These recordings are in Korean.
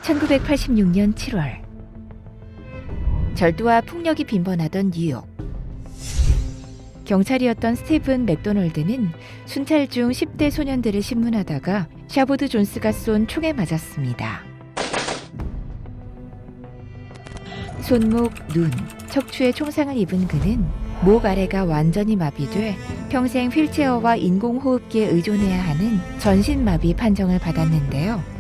1986년 7월 절도와 폭력이 빈번하던 뉴욕. 경찰이었던 스티븐 맥도널드는 순찰 중 10대 소년들을 신문하다가 샤보드 존스가 쏜 총에 맞았습니다. 손목, 눈, 척추에 총상을 입은 그는 목 아래가 완전히 마비돼 평생 휠체어와 인공호흡기에 의존해야 하는 전신마비 판정을 받았는데요.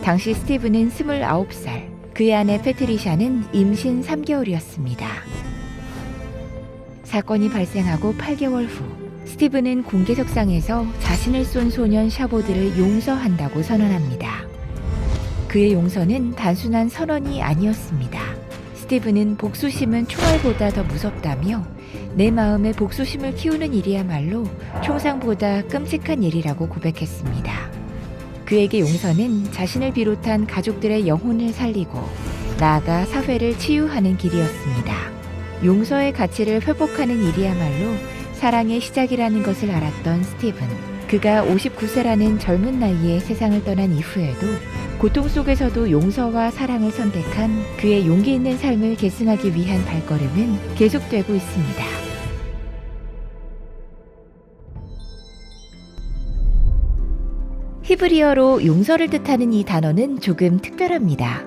당시 스티븐은 29살, 그의 아내 패트리샤는 임신 3개월이었습니다. 사건이 발생하고 8개월 후 스티븐은 공개석상에서 자신을 쏜 소년 샤보드를 용서한다고 선언합니다. 그의 용서는 단순한 선언이 아니었습니다. 스티븐은 복수심은 총알보다 더 무섭다며 내 마음에 복수심을 키우는 일이야말로 총상보다 끔찍한 일이라고 고백했습니다. 그에게 용서는 자신을 비롯한 가족들의 영혼을 살리고 나아가 사회를 치유하는 길이었습니다. 용서의 가치를 회복하는 일이야말로 사랑의 시작이라는 것을 알았던 스티븐. 그가 59세라는 젊은 나이에 세상을 떠난 이후에도 고통 속에서도 용서와 사랑을 선택한 그의 용기 있는 삶을 계승하기 위한 발걸음은 계속되고 있습니다. 히브리어로 용서를 뜻하는 이 단어는 조금 특별합니다.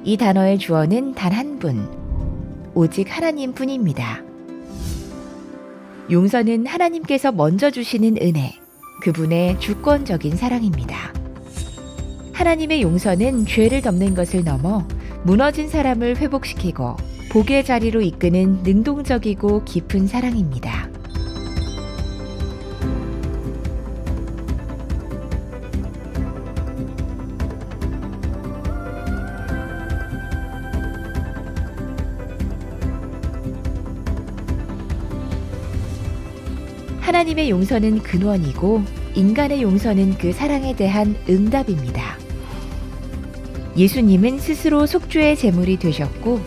이 단어의 주어는 단 한 분, 오직 하나님 뿐입니다. 용서는 하나님께서 먼저 주시는 은혜, 그분의 주권적인 사랑입니다. 하나님의 용서는 죄를 덮는 것을 넘어 무너진 사람을 회복시키고 복의 자리로 이끄는 능동적이고 깊은 사랑입니다. 하나님의 용서는 근원이고 인간의 용서는 그 사랑에 대한 응답입니다. 예수님은 스스로 속죄의 제물이 되셨고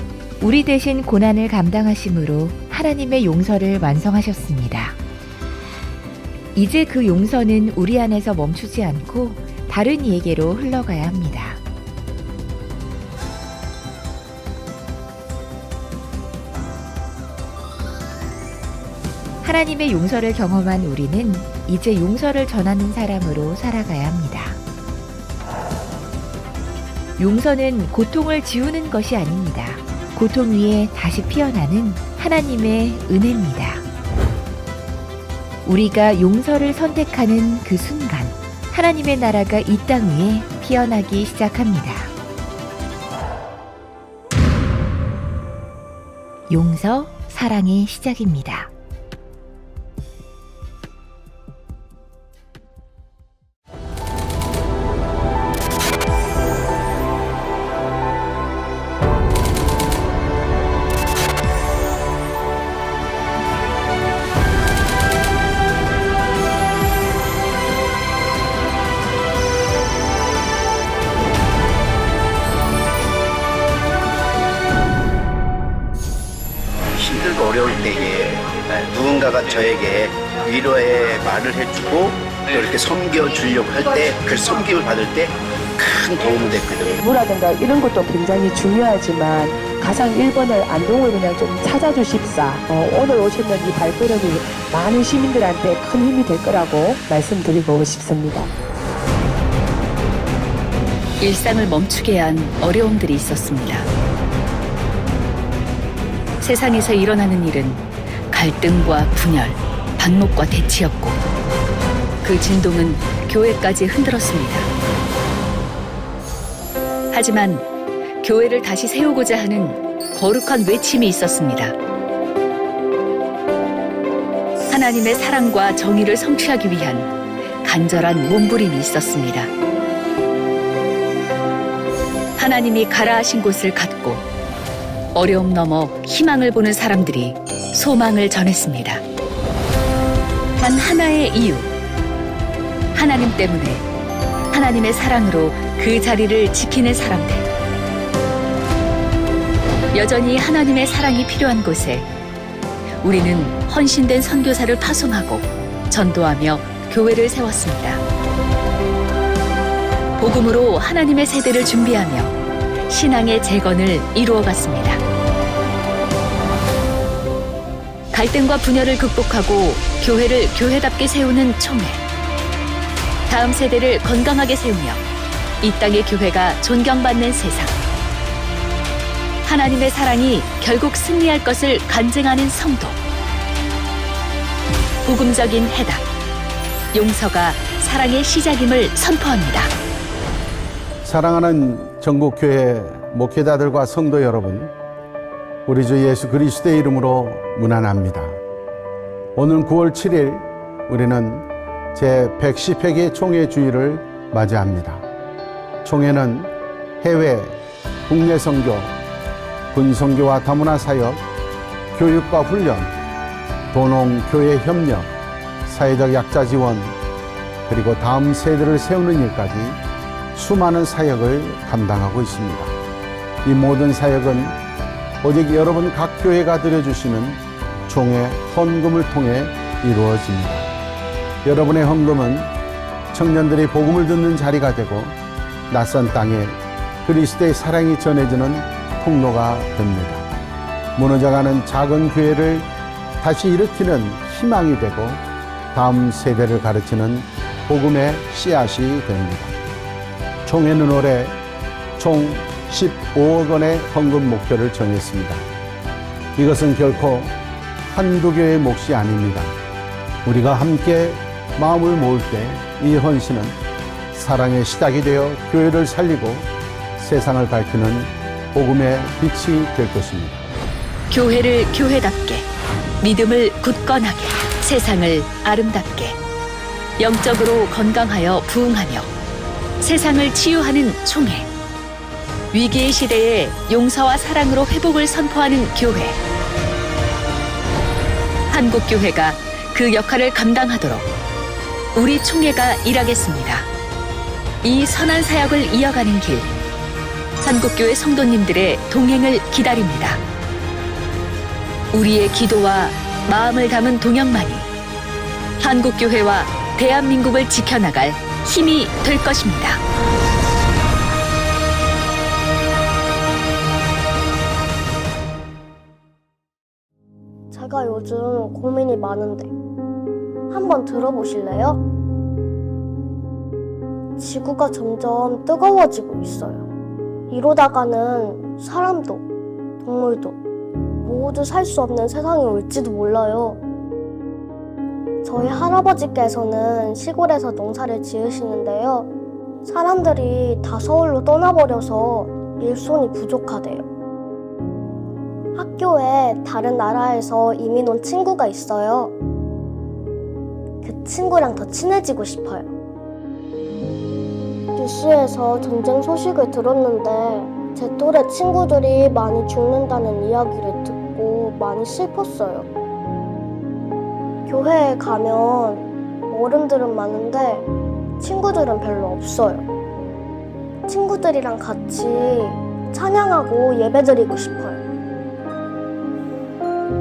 우리 대신 고난을 감당하심으로 하나님의 용서를 완성하셨습니다. 이제 그 용서는 우리 안에서 멈추지 않고 다른 이에게로 흘러가야 합니다. 하나님의 용서를 경험한 우리는 이제 용서를 전하는 사람으로 살아가야 합니다. 용서는 고통을 지우는 것이 아닙니다. 고통 위에 다시 피어나는 하나님의 은혜입니다. 우리가 용서를 선택하는 그 순간, 하나님의 나라가 이 땅 위에 피어나기 시작합니다. 용서, 사랑의 시작입니다. 힘들고 어려울 때에 누군가가 저에게 위로의 말을 해주고 또 이렇게 섬겨주려고 할 때 그 섬김을 받을 때 큰 도움이 됐거든요. 부라든가 이런 것도 굉장히 중요하지만 가장 1번을 안동을 그냥 좀 찾아주십사. 오늘 오시는 이 발걸음이 많은 시민들한테 큰 힘이 될 거라고 말씀드리고 싶습니다. 일상을 멈추게 한 어려움들이 있었습니다. 세상에서 일어나는 일은 갈등과 분열, 반목과 대치였고 그 진동은 교회까지 흔들었습니다. 하지만 교회를 다시 세우고자 하는 거룩한 외침이 있었습니다. 하나님의 사랑과 정의를 성취하기 위한 간절한 몸부림이 있었습니다. 하나님이 가라 하신 곳을 갖고 어려움 넘어 희망을 보는 사람들이 소망을 전했습니다. 단 하나의 이유. 하나님 때문에, 하나님의 사랑으로 그 자리를 지키는 사람들. 여전히 하나님의 사랑이 필요한 곳에 우리는 헌신된 선교사를 파송하고 전도하며 교회를 세웠습니다. 복음으로 하나님의 세대를 준비하며 신앙의 재건을 이루어갔습니다. 갈등과 분열을 극복하고 교회를 교회답게 세우는 총회. 다음 세대를 건강하게 세우며 이 땅의 교회가 존경받는 세상. 하나님의 사랑이 결국 승리할 것을 간증하는 성도. 복음적인 해답. 용서가 사랑의 시작임을 선포합니다. 사랑하는 전국교회 목회자들과 성도 여러분, 우리 주 예수 그리스도의 이름으로 문안합니다. 오늘 9월 7일 우리는 제110회기 총회 주일을 맞이합니다. 총회는 해외, 국내 선교, 군선교와 다문화 사역, 교육과 훈련, 도농 교회 협력, 사회적 약자 지원, 그리고 다음 세대를 세우는 일까지 수많은 사역을 감당하고 있습니다. 이 모든 사역은 오직 여러분 각 교회가 드려주시는 총회 헌금을 통해 이루어집니다. 여러분의 헌금은 청년들이 복음을 듣는 자리가 되고 낯선 땅에 그리스도의 사랑이 전해지는 통로가 됩니다. 무너져가는 작은 교회를 다시 일으키는 희망이 되고 다음 세대를 가르치는 복음의 씨앗이 됩니다. 총회는 올해 총 15억 원의 헌금 목표를 정했습니다. 이것은 결코 한두 교회의 몫이 아닙니다. 우리가 함께 마음을 모을 때 이 헌신은 사랑의 시작이 되어 교회를 살리고 세상을 밝히는 복음의 빛이 될 것입니다. 교회를 교회답게, 믿음을 굳건하게, 세상을 아름답게, 영적으로 건강하여 부흥하며 세상을 치유하는 총회. 위기의 시대에 용서와 사랑으로 회복을 선포하는 교회. 한국교회가 그 역할을 감당하도록 우리 총회가 일하겠습니다. 이 선한 사역을 이어가는 길, 한국교회 성도님들의 동행을 기다립니다. 우리의 기도와 마음을 담은 동역만이 한국교회와 대한민국을 지켜나갈 힘이 될 것입니다. 제가 요즘 고민이 많은데 한번 들어보실래요? 지구가 점점 뜨거워지고 있어요. 이러다가는 사람도 동물도 모두 살 수 없는 세상이 올지도 몰라요. 저희 할아버지께서는 시골에서 농사를 지으시는데요. 사람들이 다 서울로 떠나버려서 일손이 부족하대요. 학교에 다른 나라에서 이민 온 친구가 있어요. 그 친구랑 더 친해지고 싶어요. 뉴스에서 전쟁 소식을 들었는데 제 또래 친구들이 많이 죽는다는 이야기를 듣고 많이 슬펐어요. 교회에 가면 어른들은 많은데 친구들은 별로 없어요. 친구들이랑 같이 찬양하고 예배드리고 싶어요.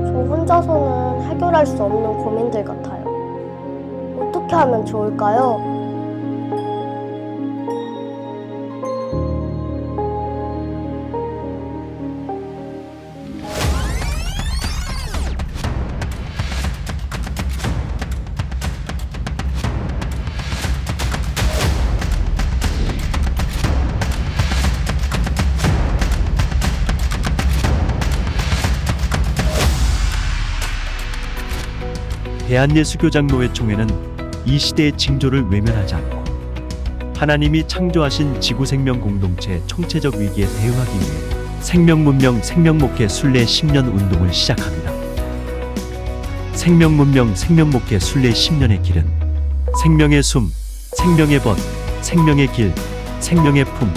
저 혼자서는 해결할 수 없는 고민들 같아요. 어떻게 하면 좋을까요? 대한예수교장로회 총회는 이 시대의 징조를 외면하지 않고 하나님이 창조하신 지구생명 공동체의 총체적 위기에 대응하기 위해 생명문명 생명목회 순례 10년 운동을 시작합니다. 생명문명 생명목회 순례 10년의 길은 생명의 숨, 생명의 벗, 생명의 길, 생명의 품,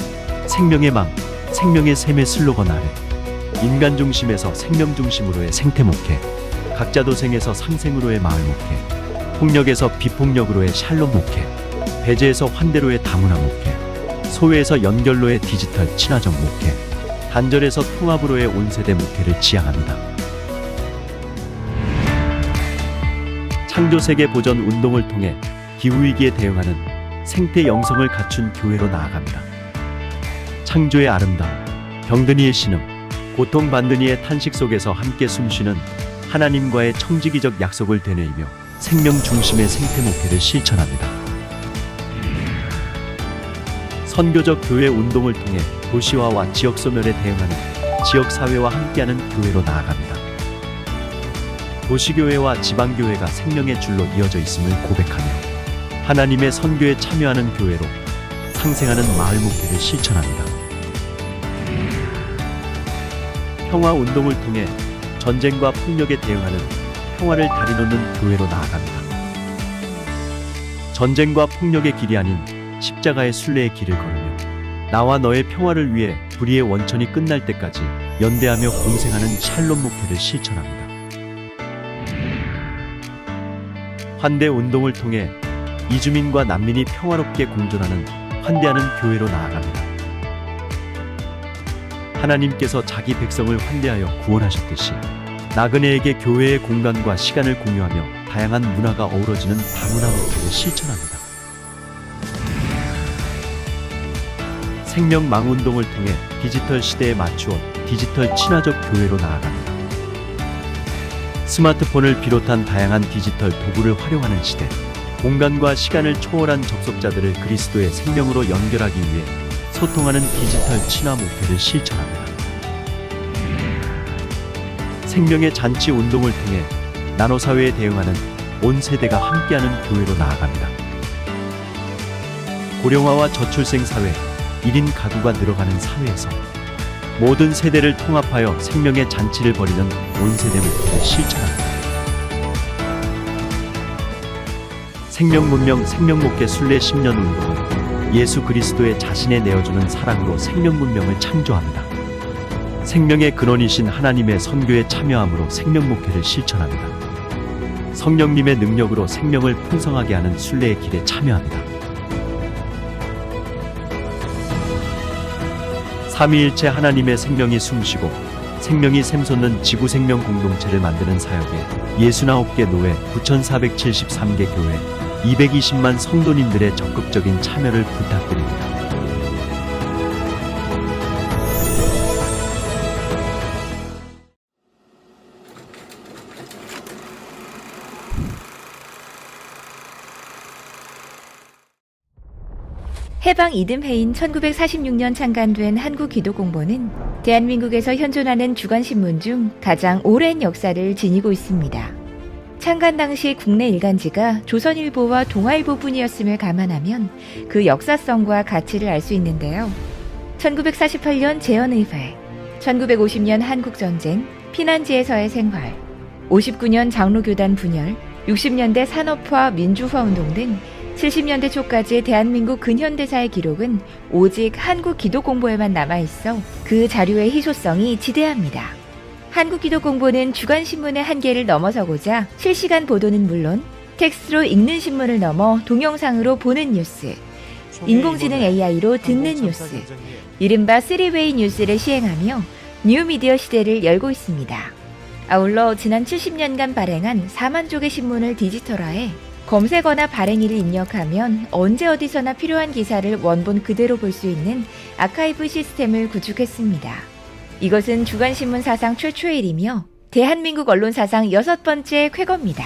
생명의 맘, 생명의 샘의 슬로건 아래 인간 중심에서 생명 중심으로의 생태목회, 각자 도생에서 상생으로의 마을 목회, 폭력에서 비폭력으로의 샬롬 목회, 배제에서 환대로의 다문화 목회, 소외에서 연결로의 디지털 친화적 목회, 단절에서 통합으로의 온세대 목회를 지향합니다. 창조세계 보전 운동을 통해 기후위기에 대응하는 생태 영성을 갖춘 교회로 나아갑니다. 창조의 아름다움, 병든이의 신음, 고통받는 이의 탄식 속에서 함께 숨쉬는 하나님과의 청지기적 약속을 되뇌이며 생명 중심의 생태 목회를 실천합니다. 선교적 교회 운동을 통해 도시화와 지역 소멸에 대응하는 지역사회와 함께하는 교회로 나아갑니다. 도시교회와 지방교회가 생명의 줄로 이어져 있음을 고백하며 하나님의 선교에 참여하는 교회로 상생하는 마을 목회를 실천합니다. 평화 운동을 통해 전쟁과 폭력에 대응하는 평화를 다리놓는 교회로 나아갑니다. 전쟁과 폭력의 길이 아닌 십자가의 순례의 길을 걸으며 나와 너의 평화를 위해 불의의 원천이 끝날 때까지 연대하며 공생하는 샬롬 목회를 실천합니다. 환대 운동을 통해 이주민과 난민이 평화롭게 공존하는 환대하는 교회로 나아갑니다. 하나님께서 자기 백성을 환대하여 구원하셨듯이 나그네에게 교회의 공간과 시간을 공유하며 다양한 문화가 어우러지는 다문화 목회를 실천합니다. 생명망 운동을 통해 디지털 시대에 맞추어 디지털 친화적 교회로 나아갑니다. 스마트폰을 비롯한 다양한 디지털 도구를 활용하는 시대, 공간과 시간을 초월한 접속자들을 그리스도의 생명으로 연결하기 위해 소통하는 디지털 친화 목회를 실천합니다. 생명의 잔치 운동을 통해 나노사회에 대응하는 온 세대가 함께하는 교회로 나아갑니다. 고령화와 저출생 사회, 1인 가구가 늘어가는 사회에서 모든 세대를 통합하여 생명의 잔치를 벌이는 온 세대 목회를 실천합니다. 생명문명 생명목회 순례 10년 운동은 예수 그리스도의 자신에 내어주는 사랑으로 생명문명을 창조합니다. 생명의 근원이신 하나님의 선교에 참여함으로 생명목회를 실천합니다. 성령님의 능력으로 생명을 풍성하게 하는 순례의 길에 참여합니다. 삼위일체 하나님의 생명이 숨쉬고 생명이 샘솟는 지구생명 공동체를 만드는 사역에 69개 노회 9,473개 교회 220만 성도님들의 적극적인 참여를 부탁드립니다. 해방 이듬해인 1946년 창간된 한국기도공보는 대한민국에서 현존하는 주간신문 중 가장 오랜 역사를 지니고 있습니다. 창간 당시 국내 일간지가 조선일보와 동아일보뿐이었음을 감안하면 그 역사성과 가치를 알 수 있는데요. 1948년 제헌의회, 1950년 한국전쟁, 피난지에서의 생활, 59년 장로교단 분열, 60년대 산업화 민주화 운동 등 70년대 초까지 대한민국 근현대사의 기록은 오직 한국기도공보에만 남아있어 그 자료의 희소성이 지대합니다. 한국기도공보는 주간신문의 한계를 넘어서고자 실시간 보도는 물론 텍스트로 읽는 신문을 넘어 동영상으로 보는 뉴스, 인공지능 AI로 듣는 뉴스, 이른바 3웨이 뉴스를 시행하며 뉴미디어 시대를 열고 있습니다. 아울러 지난 70년간 발행한 4만 쪽의 신문을 디지털화해 검색어나 발행일을 입력하면 언제 어디서나 필요한 기사를 원본 그대로 볼 수 있는 아카이브 시스템을 구축했습니다. 이것은 주간신문 사상 최초의 일이며 대한민국 언론 사상 6번째 쾌거입니다.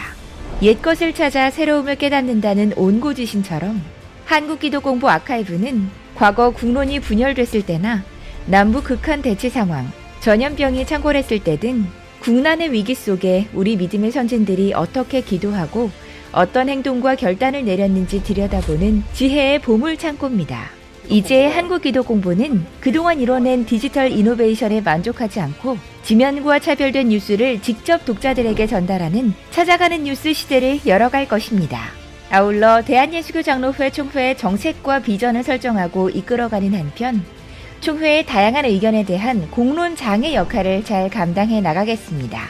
옛것을 찾아 새로움을 깨닫는다는 온고지신처럼 한국기도공보 아카이브는 과거 국론이 분열됐을 때나 남북 극한 대치 상황, 전염병이 창궐했을 때 등 국난의 위기 속에 우리 믿음의 선진들이 어떻게 기도하고 어떤 행동과 결단을 내렸는지 들여다보는 지혜의 보물 창고입니다. 이제 한국기도공보는 그동안 이뤄낸 디지털 이노베이션에 만족하지 않고 지면과 차별된 뉴스를 직접 독자들에게 전달하는 찾아가는 뉴스 시대를 열어갈 것입니다. 아울러 대한예수교 장로회 총회의 정책과 비전을 설정하고 이끌어가는 한편 총회의 다양한 의견에 대한 공론 장의 역할을 잘 감당해 나가겠습니다.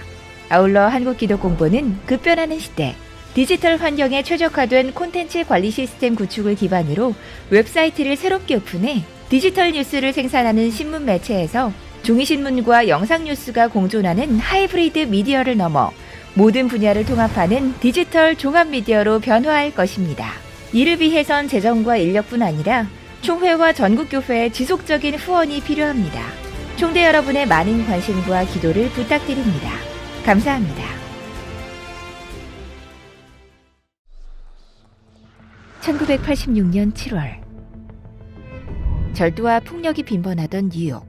아울러 한국기도공보는 급변하는 시대, 디지털 환경에 최적화된 콘텐츠 관리 시스템 구축을 기반으로 웹사이트를 새롭게 오픈해 디지털 뉴스를 생산하는 신문 매체에서 종이신문과 영상 뉴스가 공존하는 하이브리드 미디어를 넘어 모든 분야를 통합하는 디지털 종합 미디어로 변화할 것입니다. 이를 위해선 재정과 인력뿐 아니라 총회와 전국교회의 지속적인 후원이 필요합니다. 총대 여러분의 많은 관심과 기도를 부탁드립니다. 감사합니다. (1986년 7월) 절도와 폭력이 빈번하던 뉴욕.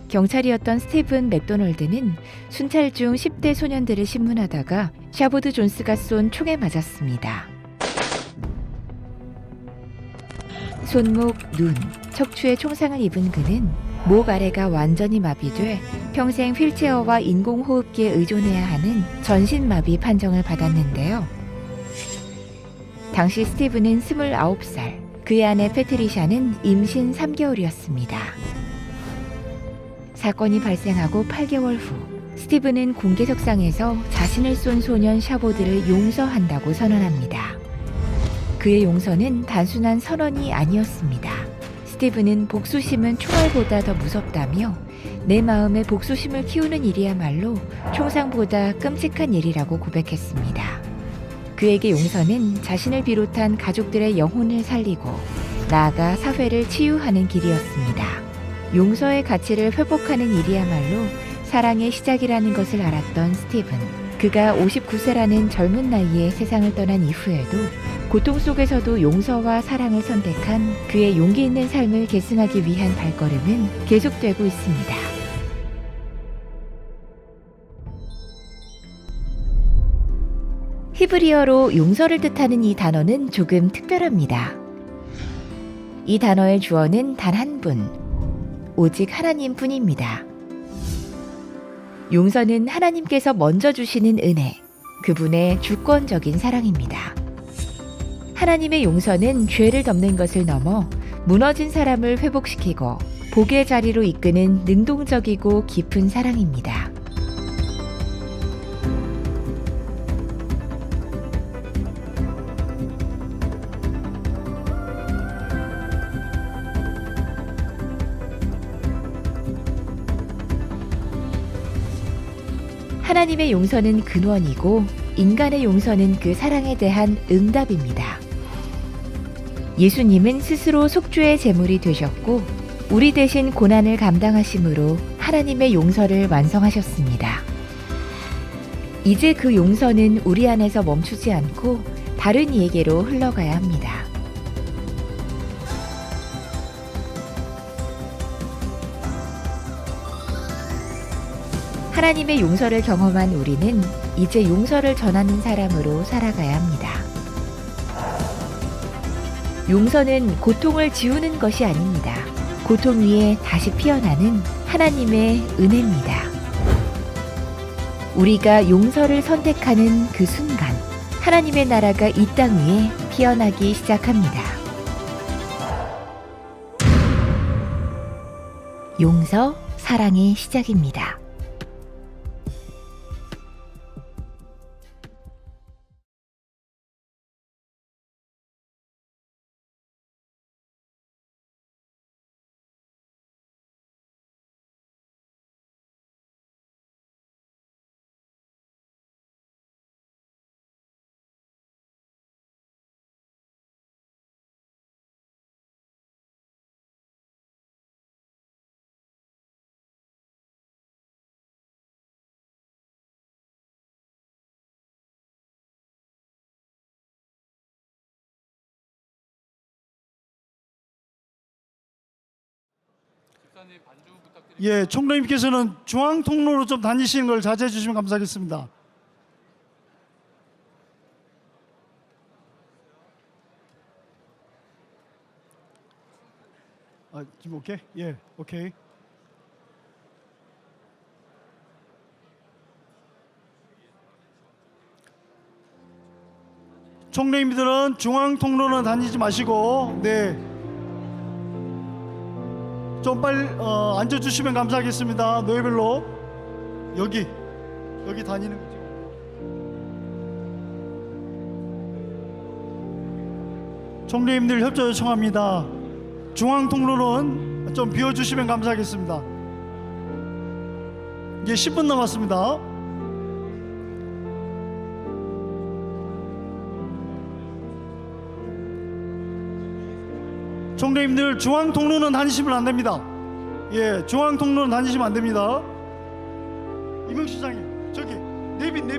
경찰이었던 스티븐 맥도널드는 순찰 중 10대 소년들을 신문하다가 샤보드 존스가 쏜 총에 맞았습니다. 손목, 눈, 척추에 총상을 입은 그는 목 아래가 완전히 마비돼 평생 휠체어와 인공호흡기에 의존해야 하는 전신마비 판정을 받았는데요. 당시 스티븐은 29살, 그의 아내 패트리샤는 임신 3개월이었습니다. 사건이 발생하고 8개월 후 스티븐은 공개석상에서 자신을 쏜 소년 샤보드를 용서한다고 선언합니다. 그의 용서는 단순한 선언이 아니었습니다. 스티븐은 복수심은 총알보다 더 무섭다며 내 마음에 복수심을 키우는 일이야말로 총상보다 끔찍한 일이라고 고백했습니다. 그에게 용서는 자신을 비롯한 가족들의 영혼을 살리고 나아가 사회를 치유하는 길이었습니다. 용서의 가치를 회복하는 일이야말로 사랑의 시작이라는 것을 알았던 스티븐. 그가 59세라는 젊은 나이에 세상을 떠난 이후에도 고통 속에서도 용서와 사랑을 선택한 그의 용기 있는 삶을 계승하기 위한 발걸음은 계속되고 있습니다. 히브리어로 용서를 뜻하는 이 단어는 조금 특별합니다. 이 단어의 주어는 단 한 분, 오직 하나님 뿐입니다. 용서는 하나님께서 먼저 주시는 은혜, 그분의 주권적인 사랑입니다. 하나님의 용서는 죄를 덮는 것을 넘어 무너진 사람을 회복시키고 복의 자리로 이끄는 능동적이고 깊은 사랑입니다. 하나님의 용서는 근원이고 인간의 용서는 그 사랑에 대한 응답입니다. 예수님은 스스로 속죄의 제물이 되셨고 우리 대신 고난을 감당하심으로 하나님의 용서를 완성하셨습니다. 이제 그 용서는 우리 안에서 멈추지 않고 다른 이에게로 흘러가야 합니다. 하나님의 용서를 경험한 우리는 이제 용서를 전하는 사람으로 살아가야 합니다. 용서는 고통을 지우는 것이 아닙니다. 고통 위에 다시 피어나는 하나님의 은혜입니다. 우리가 용서를 선택하는 그 순간, 하나님의 나라가 이 땅 위에 피어나기 시작합니다. 용서, 사랑의 시작입니다. 예, 총장님께서는 중앙 통로로 좀 다니시는 걸 자제해 주시면 감사하겠습니다. 지금 오케이? 예, 오케이. 총장님들은 중앙 통로는 다니지 마시고, 네. 좀 빨리 앉아주시면 감사하겠습니다. 노예별로 여기 다니는 거죠. 총리님들 협조 요청합니다. 중앙 통로는 좀 비워주시면 감사하겠습니다. 이제 10분 남았습니다. 총장님들 중앙 통로는 다니시면 안 됩니다. 예, 중앙 통로는 다니시면 안 됩니다. 이명 시장님, 저기 내빈.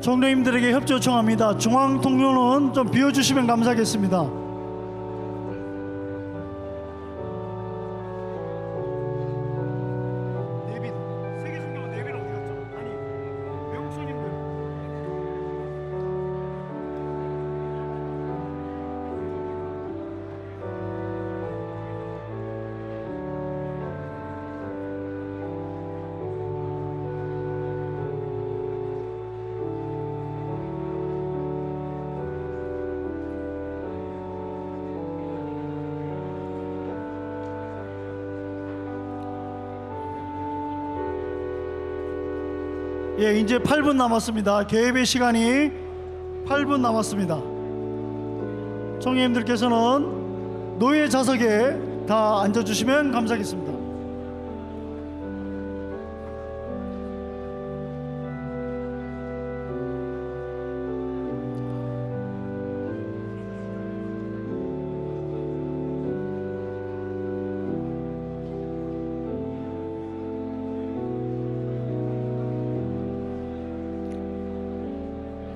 총장님들에게 협조 요청합니다. 중앙 통로는 좀 비워주시면 감사하겠습니다. 내빈, 세계중경 내빈 어디 갔죠? 아니, 외국 손님들. 예, 이제 8분 남았습니다. 개회의 시간이 8분 남았습니다. 총회님들께서는 노예 좌석에 다 앉아주시면 감사하겠습니다.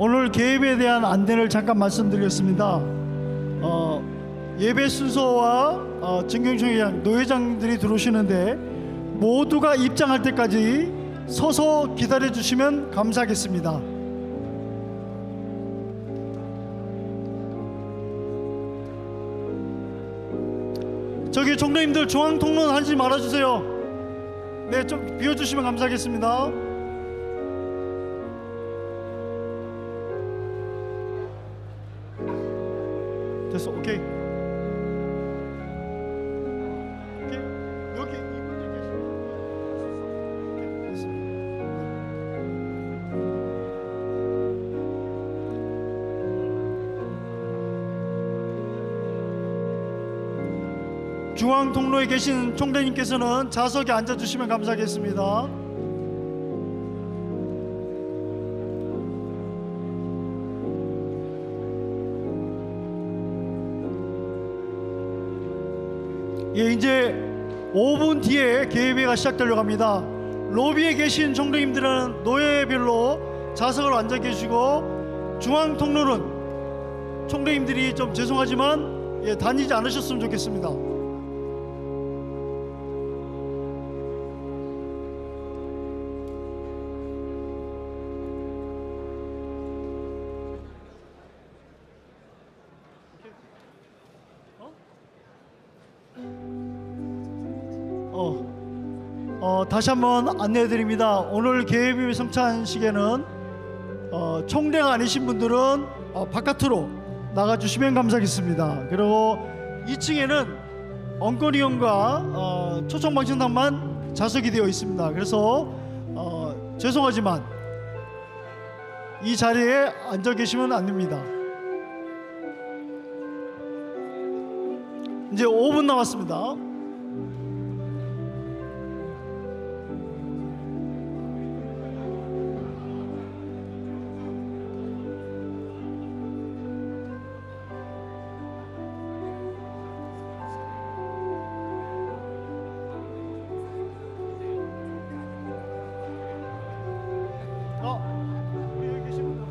오늘 개입에 대한 안내를 잠깐 말씀드리겠습니다. 예배 순서와 정경총회장 노회장들이 들어오시는데 모두가 입장할 때까지 서서 기다려 주시면 감사하겠습니다. 저기 총장님들 중앙 통로는 하지 말아주세요. 네, 좀 비워주시면 감사하겠습니다. 됐어, 오케이. 오케이. 여기 이분들 계시면 오케이, 됐습니다. 중앙 통로에 계신 총장님께서는 좌석에 앉아주시면 감사하겠습니다. 예, 이제 5분 뒤에 개회가 시작되려고 합니다. 로비에 계신 총장님들은 노예별로 좌석으로 앉아 계시고 중앙 통로는 총장님들이 좀 죄송하지만 다니지 않으셨으면 좋겠습니다. 다시 한번 안내해 드립니다. 오늘 개회비 성찬식에는 총대가 아니신 분들은 바깥으로 나가주시면 감사하겠습니다. 그리고 2층에는 언거리형과 초청방청단만 좌석이 되어 있습니다. 그래서 죄송하지만 이 자리에 앉아 계시면 안 됩니다. 이제 5분 남았습니다. 우리 여기 계신 분들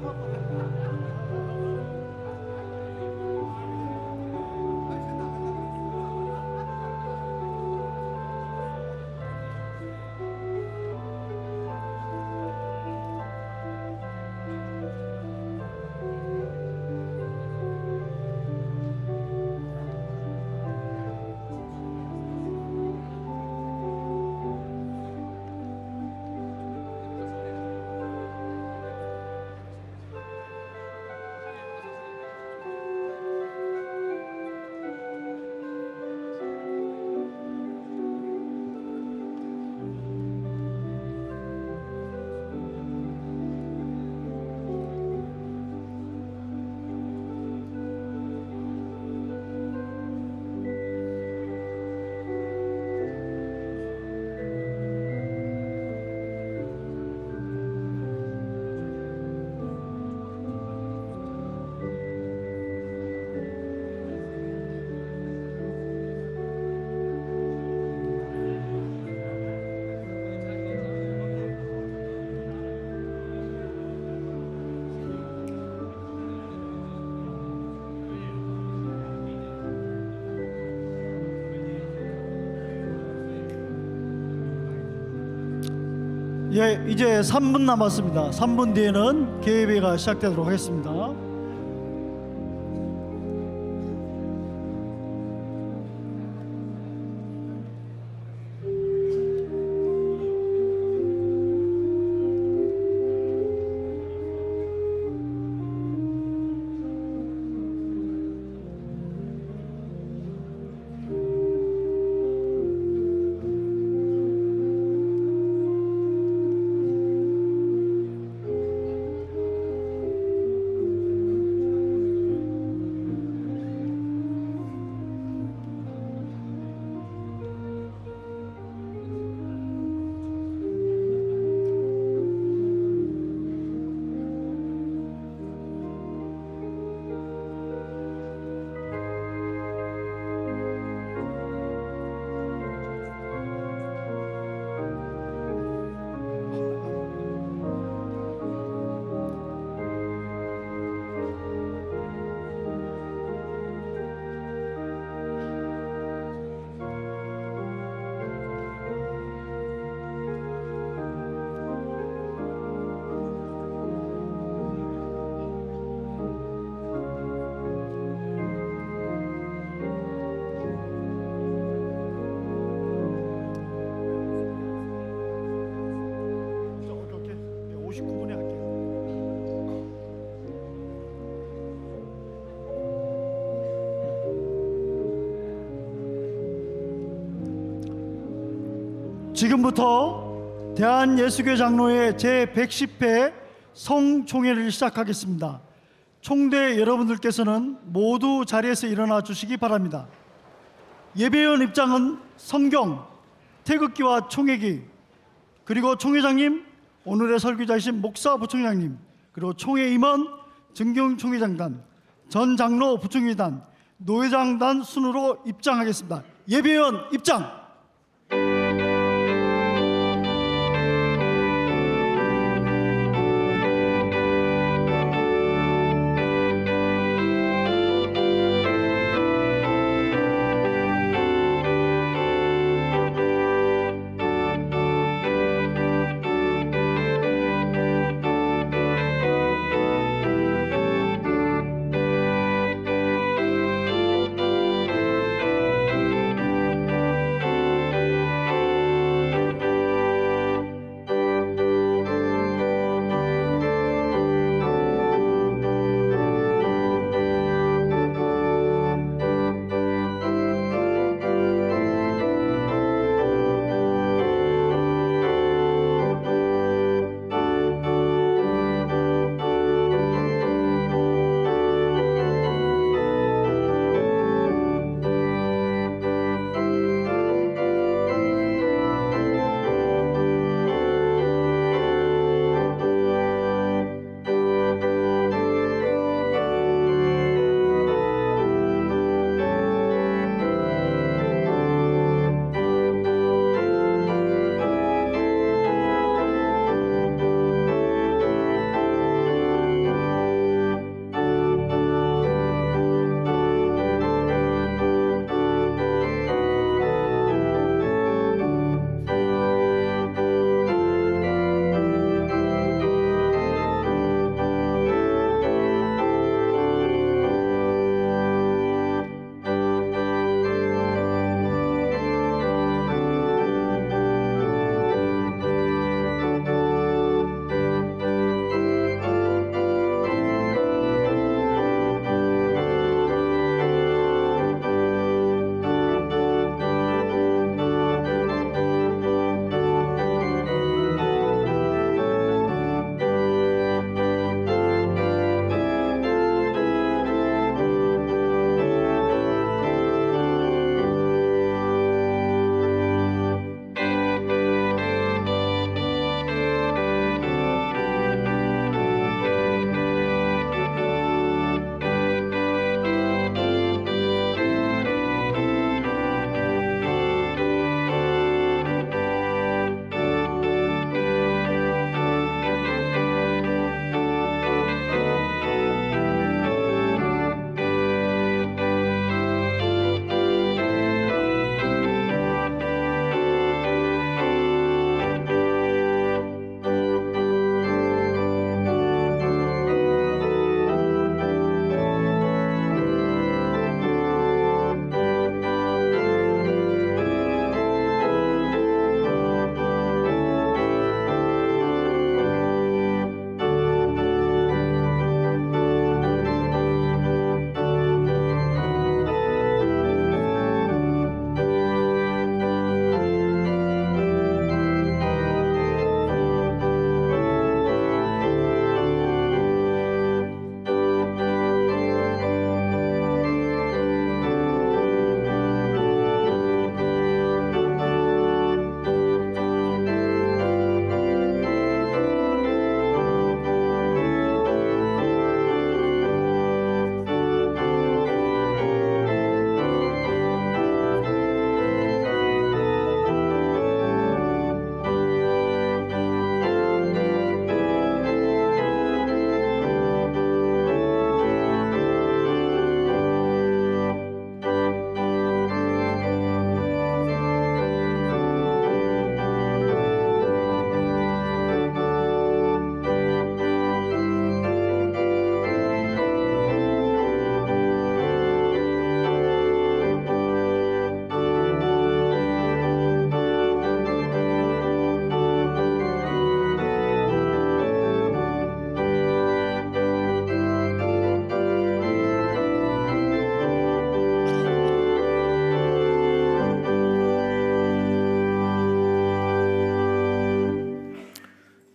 예, 이제 3분 남았습니다. 3분 뒤에는 개회가 시작되도록 하겠습니다. 오케이. 59분에 할게요. 지금부터 대한예수교 장로회 제110회 성총회를 시작하겠습니다. 총대 여러분들께서는 모두 자리에서 일어나 주시기 바랍니다. 예배원 입장은 성경, 태극기와 총회기, 그리고 총회장님, 오늘의 설교자이신 목사 부총장님, 그리고 총회 임원, 증경 총회장단, 전 장로 부총회단, 노회장단 순으로 입장하겠습니다. 예배원 입장!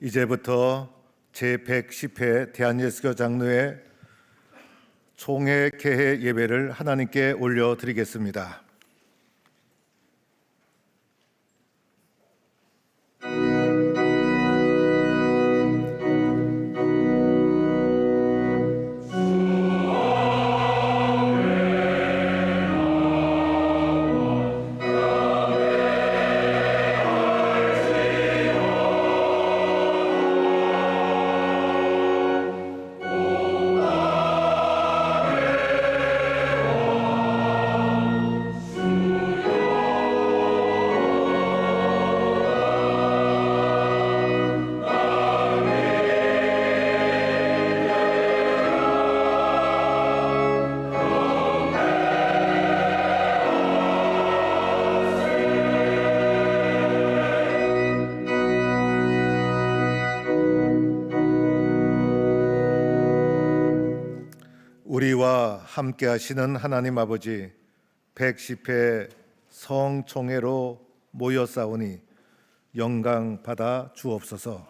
이제부터 제110회 대한예수교 장로회 총회 개회 예배를 하나님께 올려드리겠습니다. 우리와 함께 하시는 하나님 아버지, 110회 성총회로 모여싸우니 영광 받아 주옵소서.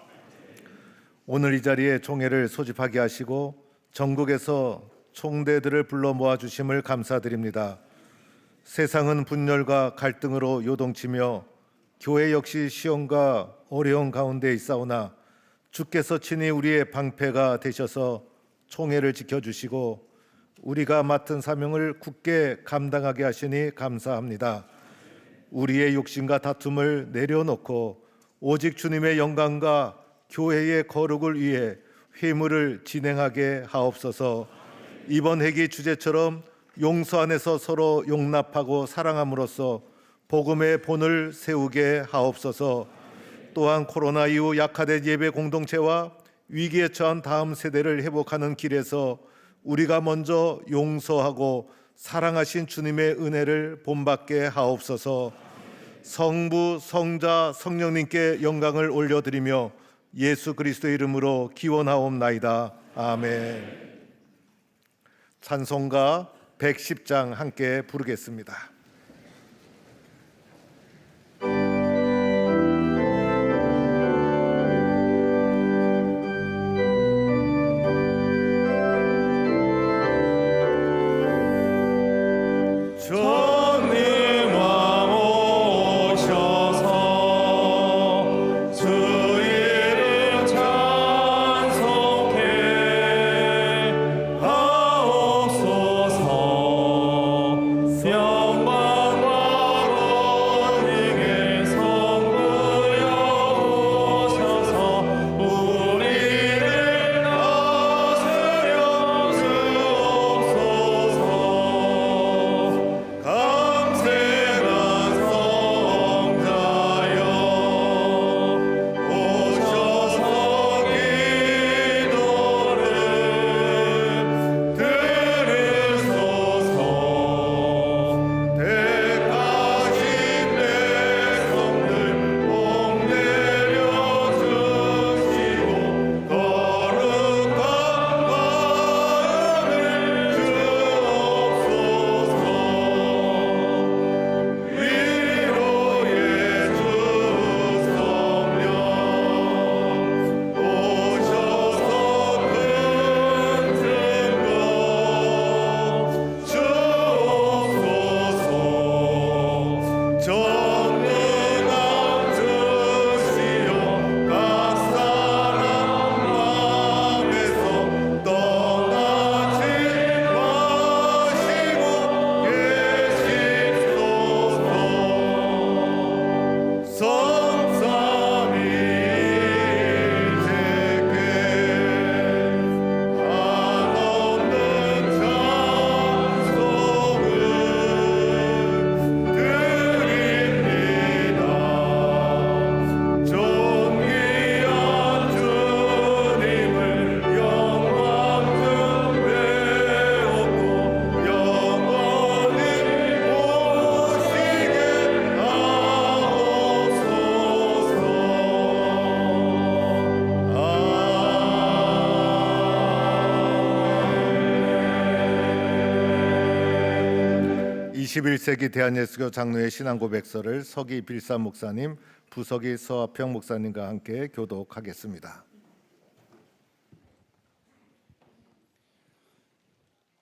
오늘 이 자리에 총회를 소집하게 하시고 전국에서 총대들을 불러 모아 주심을 감사드립니다. 세상은 분열과 갈등으로 요동치며 교회 역시 시험과 어려운 가운데 있사오나 주께서 친히 우리의 방패가 되셔서 총회를 지켜주시고 우리가 맡은 사명을 굳게 감당하게 하시니 감사합니다. 우리의 욕심과 다툼을 내려놓고 오직 주님의 영광과 교회의 거룩을 위해 회무를 진행하게 하옵소서. 이번 회기 주제처럼 용서 안에서 서로 용납하고 사랑함으로써 복음의 본을 세우게 하옵소서. 또한 코로나 이후 약화된 예배 공동체와 위기에 처한 다음 세대를 회복하는 길에서 우리가 먼저 용서하고 사랑하신 주님의 은혜를 본받게 하옵소서. 성부, 성자, 성령님께 영광을 올려드리며 예수 그리스도의 이름으로 기원하옵나이다. 아멘. 찬송가 110장 함께 부르겠습니다. (21세기) 대한예수교 장로회 신앙고백서를 서기 빌산 목사님, 부석이 서화평 목사님과 함께 교독하겠습니다.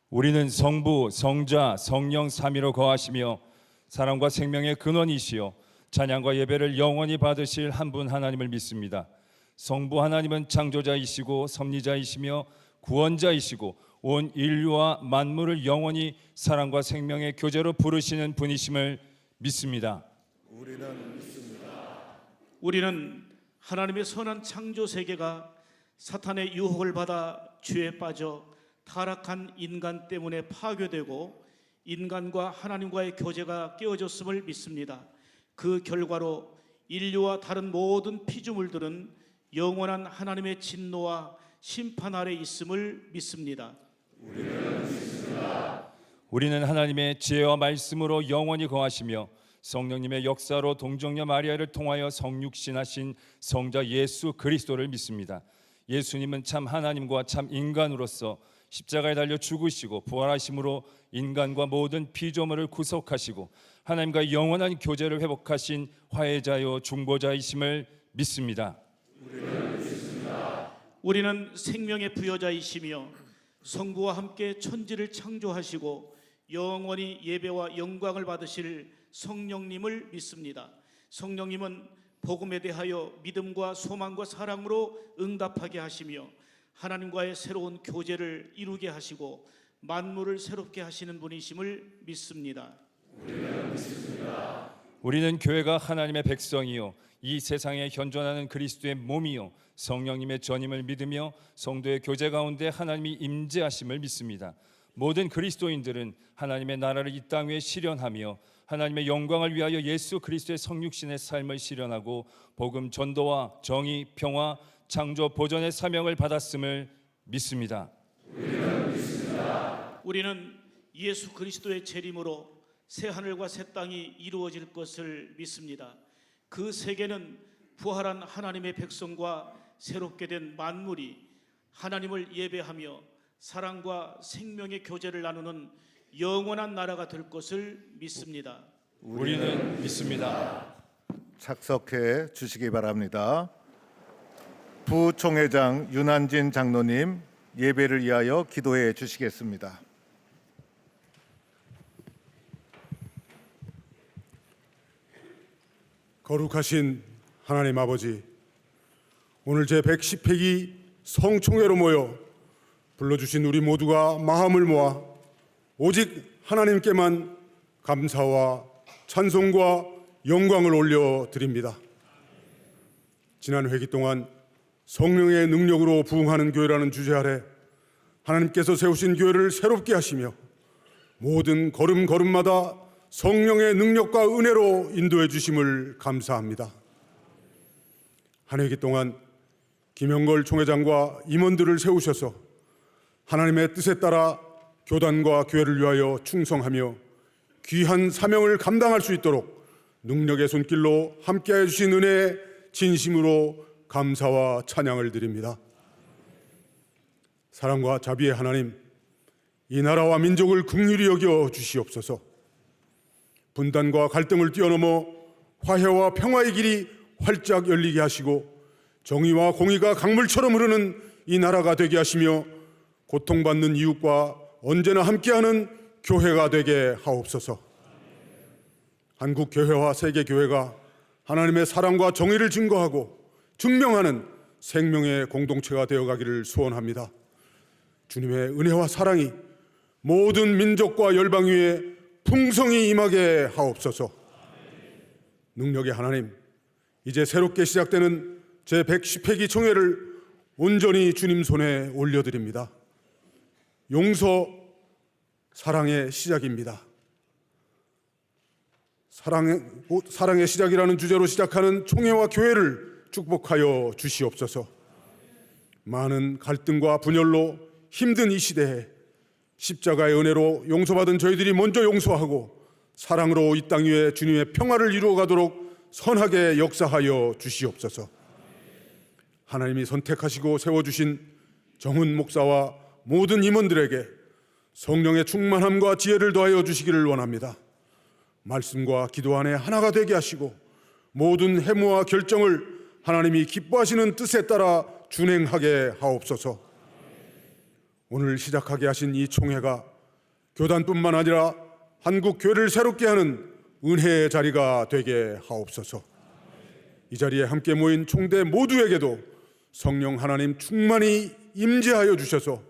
우리는 성부, 성자, 성령 삼위로 거하시며 사랑과 생명의 근원이시요 찬양과 예배를 영원히 받으실 한 분 하나님을 믿습니다. 성부 하나님은 창조자이시고 섭리자이시며 구원자이시고 온 인류와 만물을 영원히 사랑과 생명의 교제로 부르시는 분이심을 믿습니다. 우리는 하나님의 선한 창조 세계가 사탄의 유혹을 받아 죄에 빠져 타락한 인간 때문에 파괴되고 인간과 하나님과의 교제가 깨어졌음을 믿습니다. 그 결과로 인류와 다른 모든 피조물들은 영원한 하나님의 진노와 심판 아래 있음을 믿습니다. 우리는 하나님의 지혜와 말씀으로 영원히 거하시며 성령님의 역사로 동정녀 마리아를 통하여 성육신하신 성자 예수 그리스도를 믿습니다. 예수님은 참 하나님과 참 인간으로서 십자가에 달려 죽으시고 부활하심으로 인간과 모든 피조물을 구속하시고 하나님과 영원한 교제를 회복하신 화해자요 중보자이심을 믿습니다. 우리는 생명의 부여자이시며 성부와 함께 천지를 창조하시고 영원히 예배와 영광을 받으실 성령님을 믿습니다. 성령님은 복음에 대하여 믿음과 소망과 사랑으로 응답하게 하시며 하나님과의 새로운 교제를 이루게 하시고 만물을 새롭게 하시는 분이심을 믿습니다. 우리는 교회가 하나님의 백성이요 이 세상에 현존하는 그리스도의 몸이요 성령님의 전임을 믿으며 성도의 교제 가운데 하나님이 임재하심을 믿습니다. 모든 그리스도인들은 하나님의 나라를 이 땅 위에 실현하며 하나님의 영광을 위하여 예수 그리스도의 성육신의 삶을 실현하고 복음 전도와 정의, 평화, 창조 보존의 사명을 받았음을 믿습니다. 우리는 예수 그리스도의 재림으로 새 하늘과 새 땅이 이루어질 것을 믿습니다. 그 세계는 부활한 하나님의 백성과 새롭게 된 만물이 하나님을 예배하며 사랑과 생명의 교제를 나누는 영원한 나라가 될 것을 믿습니다. 우리는 믿습니다. 착석해 주시기 바랍니다. 부총회장 윤한진 장로님 예배를 위하여 기도해 주시겠습니다. 거룩하신 하나님 아버지, 오늘 제110회기 성총회로 모여 불러주신 우리 모두가 마음을 모아 오직 하나님께만 감사와 찬송과 영광을 올려드립니다. 지난 회기 동안 성령의 능력으로 부흥하는 교회라는 주제 아래 하나님께서 세우신 교회를 새롭게 하시며 모든 걸음걸음마다 성령의 능력과 은혜로 인도해 주심을 감사합니다. 한 회기 동안 김영걸 총회장과 임원들을 세우셔서 하나님의 뜻에 따라 교단과 교회를 위하여 충성하며 귀한 사명을 감당할 수 있도록 능력의 손길로 함께해 주신 은혜에 진심으로 감사와 찬양을 드립니다. 사랑과 자비의 하나님, 이 나라와 민족을 긍휼히 여겨 주시옵소서. 분단과 갈등을 뛰어넘어 화해와 평화의 길이 활짝 열리게 하시고 정의와 공의가 강물처럼 흐르는 이 나라가 되게 하시며 고통받는 이웃과 언제나 함께하는 교회가 되게 하옵소서. 한국 교회와 세계 교회가 하나님의 사랑과 정의를 증거하고 증명하는 생명의 공동체가 되어가기를 소원합니다. 주님의 은혜와 사랑이 모든 민족과 열방 위에 풍성히 임하게 하옵소서. 능력의 하나님, 이제 새롭게 시작되는 제110회기 총회를 온전히 주님 손에 올려드립니다. 용서, 사랑의 시작입니다. 사랑의 시작이라는 주제로 시작하는 총회와 교회를 축복하여 주시옵소서. 많은 갈등과 분열로 힘든 이 시대에 십자가의 은혜로 용서받은 저희들이 먼저 용서하고 사랑으로 이 땅 위에 주님의 평화를 이루어 가도록 선하게 역사하여 주시옵소서. 하나님이 선택하시고 세워주신 정훈 목사와 모든 임원들에게 성령의 충만함과 지혜를 더하여 주시기를 원합니다. 말씀과 기도 안에 하나가 되게 하시고 모든 해무와 결정을 하나님이 기뻐하시는 뜻에 따라 준행하게 하옵소서. 오늘 시작하게 하신 이 총회가 교단뿐만 아니라 한국 교회를 새롭게 하는 은혜의 자리가 되게 하옵소서. 이 자리에 함께 모인 총대 모두에게도 성령 하나님 충만히 임재하여 주셔서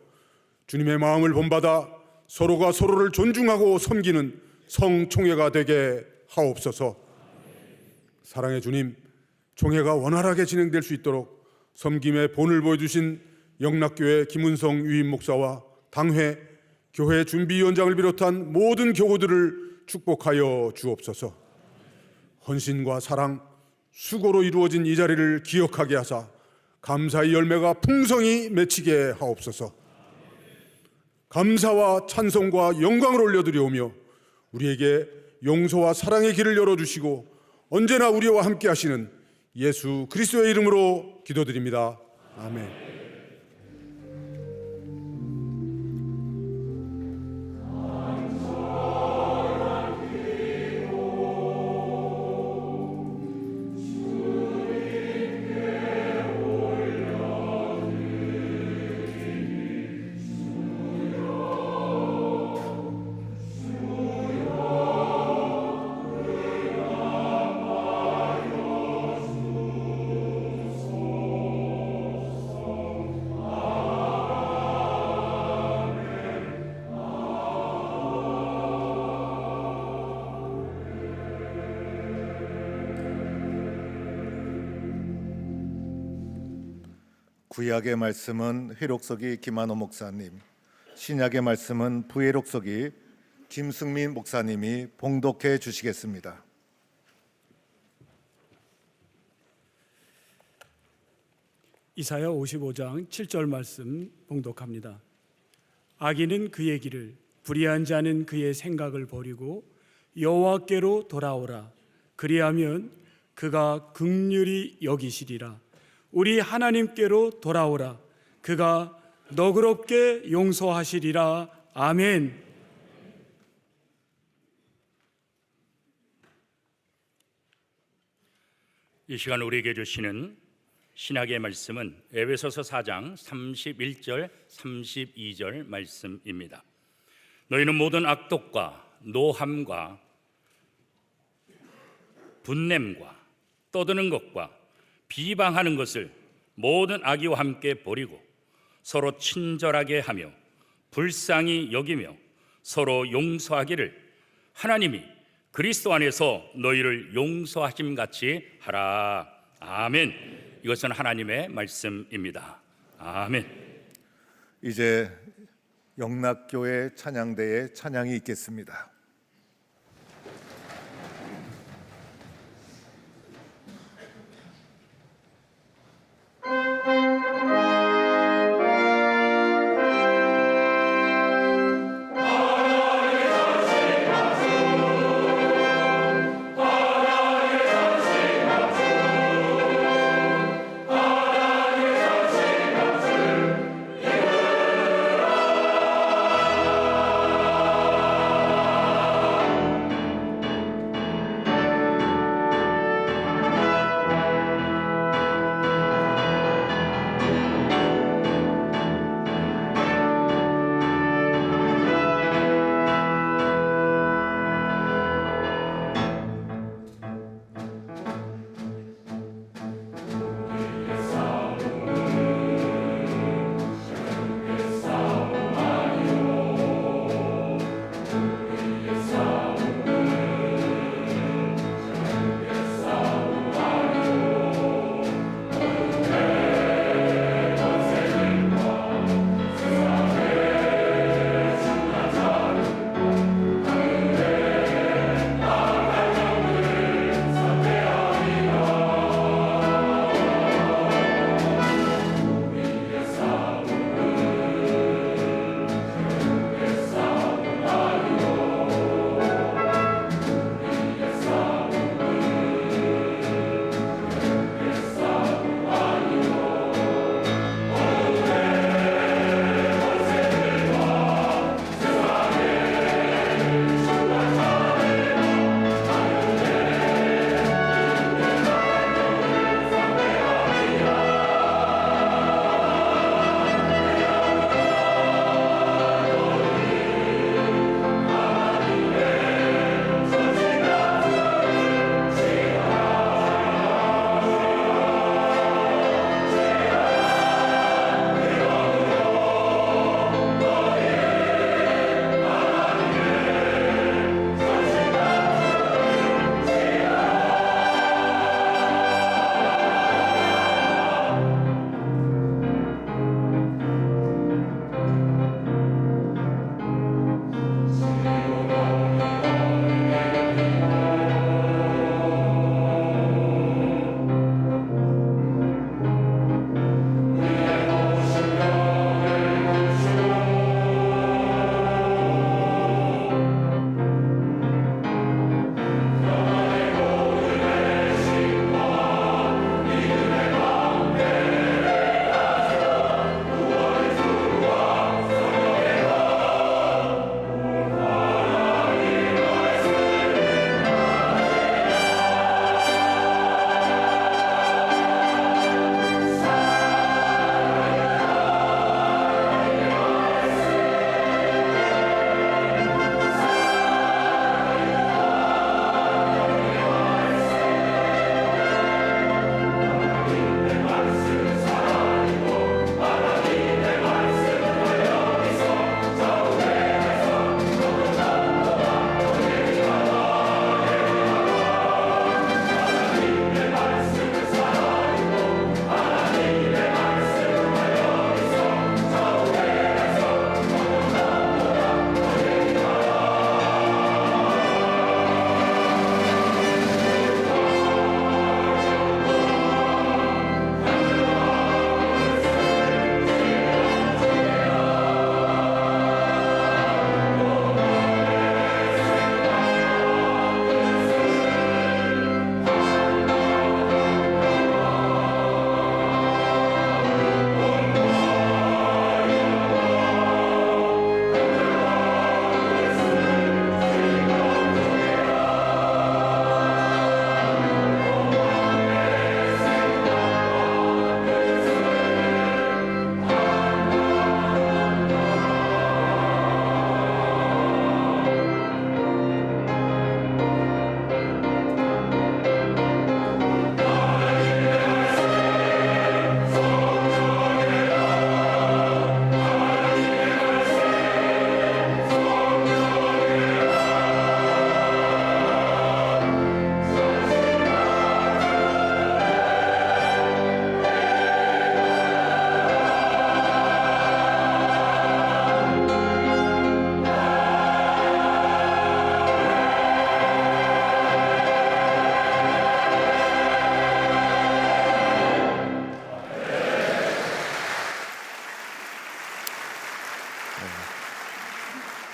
주님의 마음을 본받아 서로가 서로를 존중하고 섬기는 성총회가 되게 하옵소서. 사랑의 주님, 총회가 원활하게 진행될 수 있도록 섬김의 본을 보여주신 영락교회 김은성 유임 목사와 당회, 교회 준비위원장을 비롯한 모든 교우들을 축복하여 주옵소서. 헌신과 사랑, 수고로 이루어진 이 자리를 기억하게 하사 감사의 열매가 풍성히 맺히게 하옵소서. 감사와 찬송과 영광을 올려드리오며 우리에게 용서와 사랑의 길을 열어주시고 언제나 우리와 함께 하시는 예수 그리스도의 이름으로 기도드립니다. 아멘. 구약의 말씀은 회록석이 김한호 목사님, 신약의 말씀은 부회록석이 김승민 목사님이 봉독해 주시겠습니다. 이사야 55장 7절 말씀 봉독합니다. 악인은 그의 길을, 불의한 자는 그의 생각을 버리고 여호와께로 돌아오라. 그리하면 그가 긍휼히 여기시리라. 우리 하나님께로 돌아오라. 그가 너그럽게 용서하시리라. 아멘. 이 시간 우리에게 주시는 신약의 말씀은 에베소서 4장 31절 32절 말씀입니다. 너희는 모든 악독과 노함과 분냄과 떠드는 것과 비방하는 것을 모든 악의와 함께 버리고 서로 친절하게 하며 불쌍히 여기며 서로 용서하기를 하나님이 그리스도 안에서 너희를 용서하심 같이 하라. 아멘. 이것은 하나님의 말씀입니다. 아멘. 이제 영락교회 찬양대의 찬양이 있겠습니다.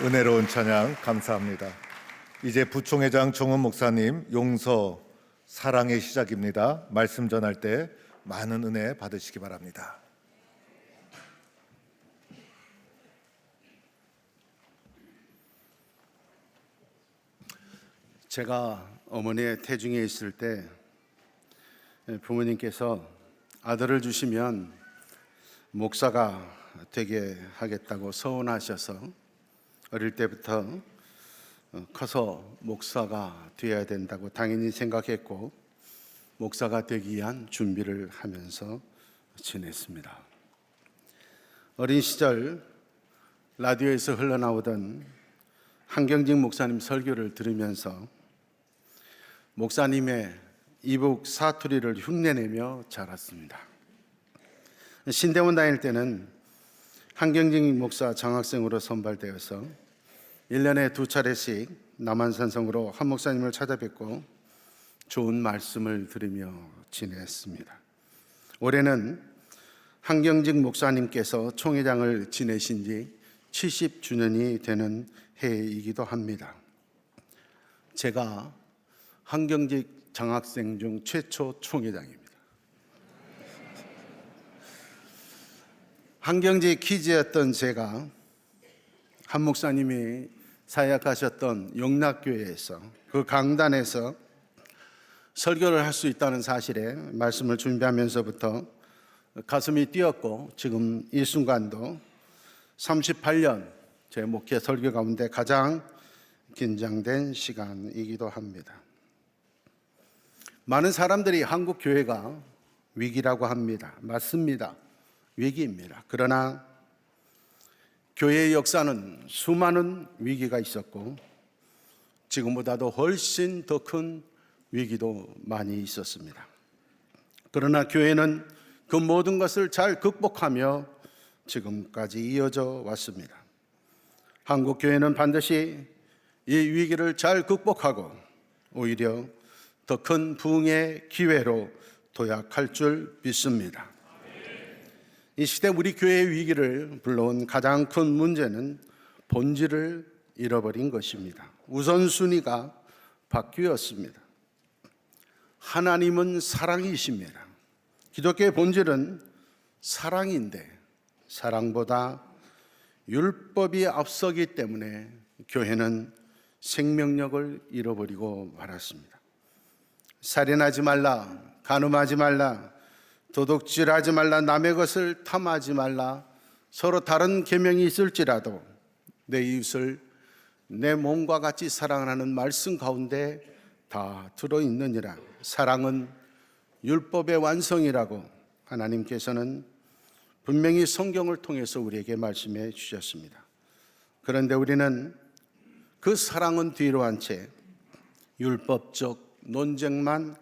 은혜로운 찬양 감사합니다. 이제 부총회장 정훈 목사님 용서 사랑의 시작입니다. 말씀 전할 때 많은 은혜 받으시기 바랍니다. 제가 어머니의 태중에 있을 때 부모님께서 아들을 주시면 목사가 되게 하겠다고 서운하셔서 어릴 때부터 커서 목사가 되어야 된다고 당연히 생각했고 목사가 되기 위한 준비를 하면서 지냈습니다. 어린 시절 라디오에서 흘러나오던 한경직 목사님 설교를 들으면서 목사님의 이북 사투리를 흉내내며 자랐습니다. 신대원 다닐 때는 한경직 목사 장학생으로 선발되어서 1년에 2차례씩 남한산성으로 한 목사님을 찾아뵙고 좋은 말씀을 들으며 지냈습니다. 올해는 한경직 목사님께서 총회장을 지내신 지 70주년이 되는 해이기도 합니다. 제가 한경직 장학생 중 최초 총회장입니다. 한경직 키즈였던 제가 한 목사님이 사역하셨던 영락교회에서 그 강단에서 설교를 할 수 있다는 사실에 말씀을 준비하면서부터 가슴이 뛰었고 지금 이 순간도 38년 제 목회 설교 가운데 가장 긴장된 시간이기도 합니다. 많은 사람들이 한국 교회가 위기라고 합니다. 맞습니다. 위기입니다. 그러나 교회의 역사는 수많은 위기가 있었고 지금보다도 훨씬 더 큰 위기도 많이 있었습니다. 그러나 교회는 그 모든 것을 잘 극복하며 지금까지 이어져 왔습니다. 한국 교회는 반드시 이 위기를 잘 극복하고 오히려 더 큰 부흥의 기회로 도약할 줄 믿습니다. 이 시대 우리 교회의 위기를 불러온 가장 큰 문제는 본질을 잃어버린 것입니다. 우선순위가 바뀌었습니다. 하나님은 사랑이십니다. 기독교의 본질은 사랑인데 사랑보다 율법이 앞서기 때문에 교회는 생명력을 잃어버리고 말았습니다. 살인하지 말라, 간음하지 말라, 도둑질하지 말라, 남의 것을 탐하지 말라, 서로 다른 계명이 있을지라도 내 이웃을 내 몸과 같이 사랑하는 말씀 가운데 다 들어있느니라. 사랑은 율법의 완성이라고 하나님께서는 분명히 성경을 통해서 우리에게 말씀해 주셨습니다. 그런데 우리는 그 사랑은 뒤로 한 채 율법적 논쟁만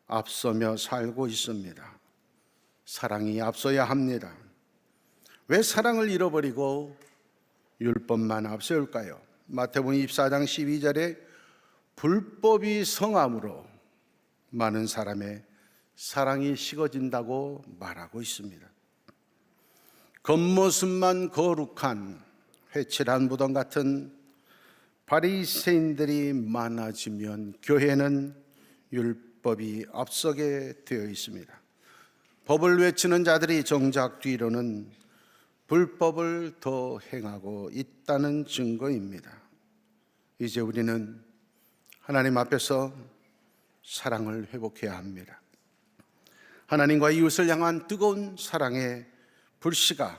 앞서며 살고 있습니다. 사랑이 앞서야 합니다. 왜 사랑을 잃어버리고 율법만 앞세울까요? 마태복음 24장 12절에 불법이 성함으로 많은 사람의 사랑이 식어진다고 말하고 있습니다. 겉모습만 거룩한 회칠한 무덤 같은 바리새인들이 많아지면 교회는 율법이 앞서게 되어 있습니다. 법을 외치는 자들이 정작 뒤로는 불법을 더 행하고 있다는 증거입니다. 이제 우리는 하나님 앞에서 사랑을 회복해야 합니다. 하나님과 이웃을 향한 뜨거운 사랑의 불씨가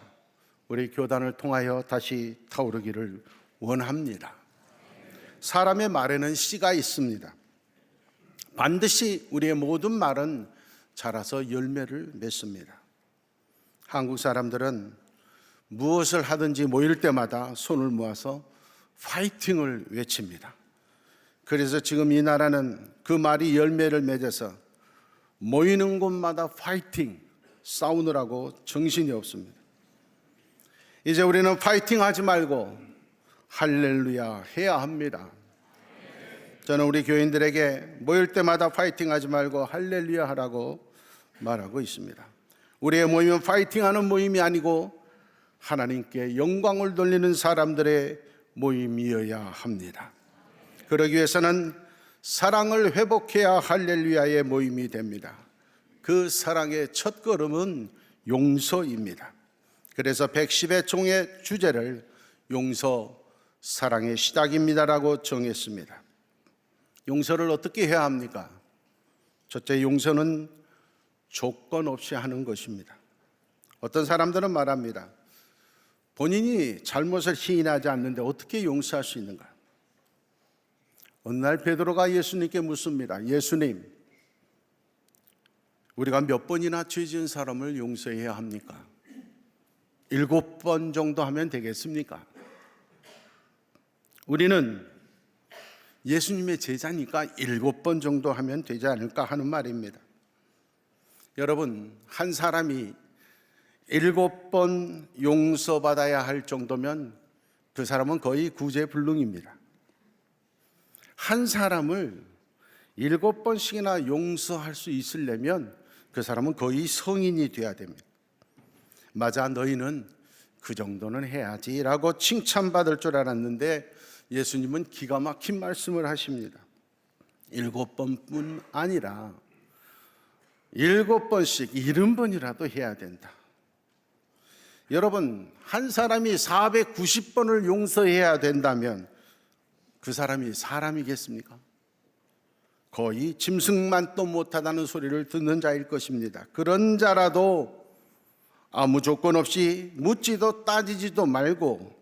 우리 교단을 통하여 다시 타오르기를 원합니다. 사람의 말에는 씨가 있습니다. 반드시 우리의 모든 말은 자라서 열매를 맺습니다. 한국 사람들은 무엇을 하든지 모일 때마다 손을 모아서 파이팅을 외칩니다. 그래서 지금 이 나라는 그 말이 열매를 맺어서 모이는 곳마다 파이팅, 싸우느라고 정신이 없습니다. 이제 우리는 파이팅 하지 말고 할렐루야 해야 합니다. 저는 우리 교인들에게 모일 때마다 파이팅 하지 말고 할렐루야 하라고 말하고 있습니다. 우리의 모임은 파이팅 하는 모임이 아니고 하나님께 영광을 돌리는 사람들의 모임이어야 합니다. 그러기 위해서는 사랑을 회복해야 할렐루야의 모임이 됩니다. 그 사랑의 첫걸음은 용서입니다. 그래서 110의 종의 주제를 용서 사랑의 시작입니다라고 정했습니다. 용서를 어떻게 해야 합니까? 첫째, 용서는 조건 없이 하는 것입니다. 어떤 사람들은 말합니다. 본인이 잘못을 시인하지 않는데 어떻게 용서할 수 있는가? 어느 날 베드로가 예수님께 묻습니다. 예수님, 우리가 몇 번이나 죄 지은 사람을 용서해야 합니까? 7번 정도 하면 되겠습니까? 우리는 예수님의 제자니까 7번 정도 하면 되지 않을까 하는 말입니다. 여러분, 한 사람이 7번 용서받아야 할 정도면 그 사람은 거의 구제불능입니다. 한 사람을 7번씩이나 용서할 수 있으려면 그 사람은 거의 성인이 돼야 됩니다. 맞아, 너희는 그 정도는 해야지 라고 칭찬받을 줄 알았는데 예수님은 기가 막힌 말씀을 하십니다. 7번뿐 아니라 7번씩 70번이라도 해야 된다. 여러분, 한 사람이 490번을 용서해야 된다면 그 사람이 사람이겠습니까? 거의 짐승만도 못하다는 소리를 듣는 자일 것입니다. 그런 자라도 아무 조건 없이 묻지도 따지지도 말고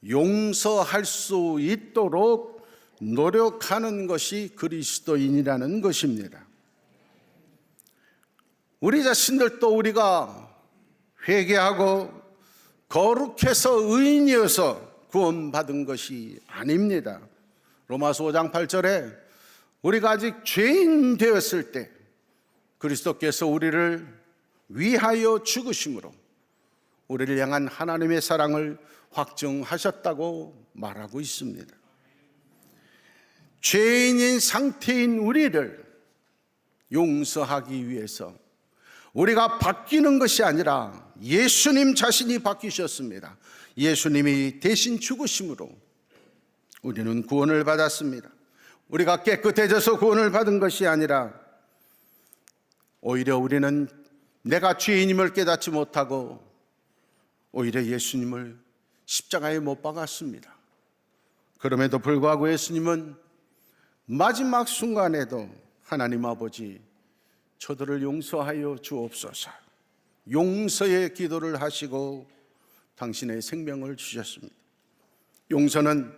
용서할 수 있도록 노력하는 것이 그리스도인이라는 것입니다. 우리 자신들도 우리가 회개하고 거룩해서 의인이어서 구원받은 것이 아닙니다. 로마서 5장 8절에 우리가 아직 죄인 되었을 때 그리스도께서 우리를 위하여 죽으심으로 우리를 향한 하나님의 사랑을 확증하셨다고 말하고 있습니다. 죄인인 상태인 우리를 용서하기 위해서 우리가 바뀌는 것이 아니라 예수님 자신이 바뀌셨습니다. 예수님이 대신 죽으심으로 우리는 구원을 받았습니다. 우리가 깨끗해져서 구원을 받은 것이 아니라 오히려 우리는 내가 죄인임을 깨닫지 못하고 오히려 예수님을 십자가에 못 박았습니다. 그럼에도 불구하고 예수님은 마지막 순간에도 하나님 아버지, 저들을 용서하여 주옵소서, 용서의 기도를 하시고 당신의 생명을 주셨습니다. 용서는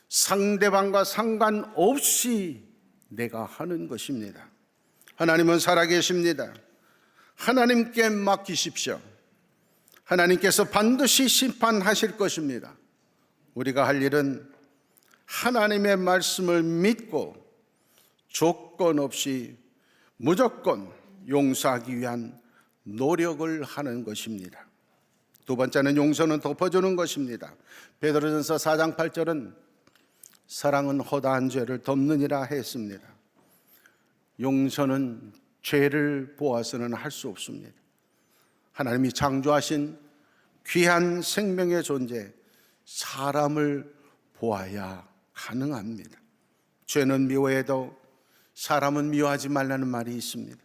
상대방과 상관없이 내가 하는 것입니다. 하나님은 살아계십니다. 하나님께 맡기십시오. 하나님께서 반드시 심판하실 것입니다. 우리가 할 일은 하나님의 말씀을 믿고 조건 없이 무조건 용서하기 위한 노력을 하는 것입니다. 두 번째는 용서는 덮어주는 것입니다. 베드로전서 4장 8절은 사랑은 허다한 죄를 덮느니라 했습니다. 용서는 죄를 보아서는 할 수 없습니다. 하나님이 창조하신 귀한 생명의 존재, 사람을 보아야 가능합니다. 죄는 미워해도 사람은 미워하지 말라는 말이 있습니다.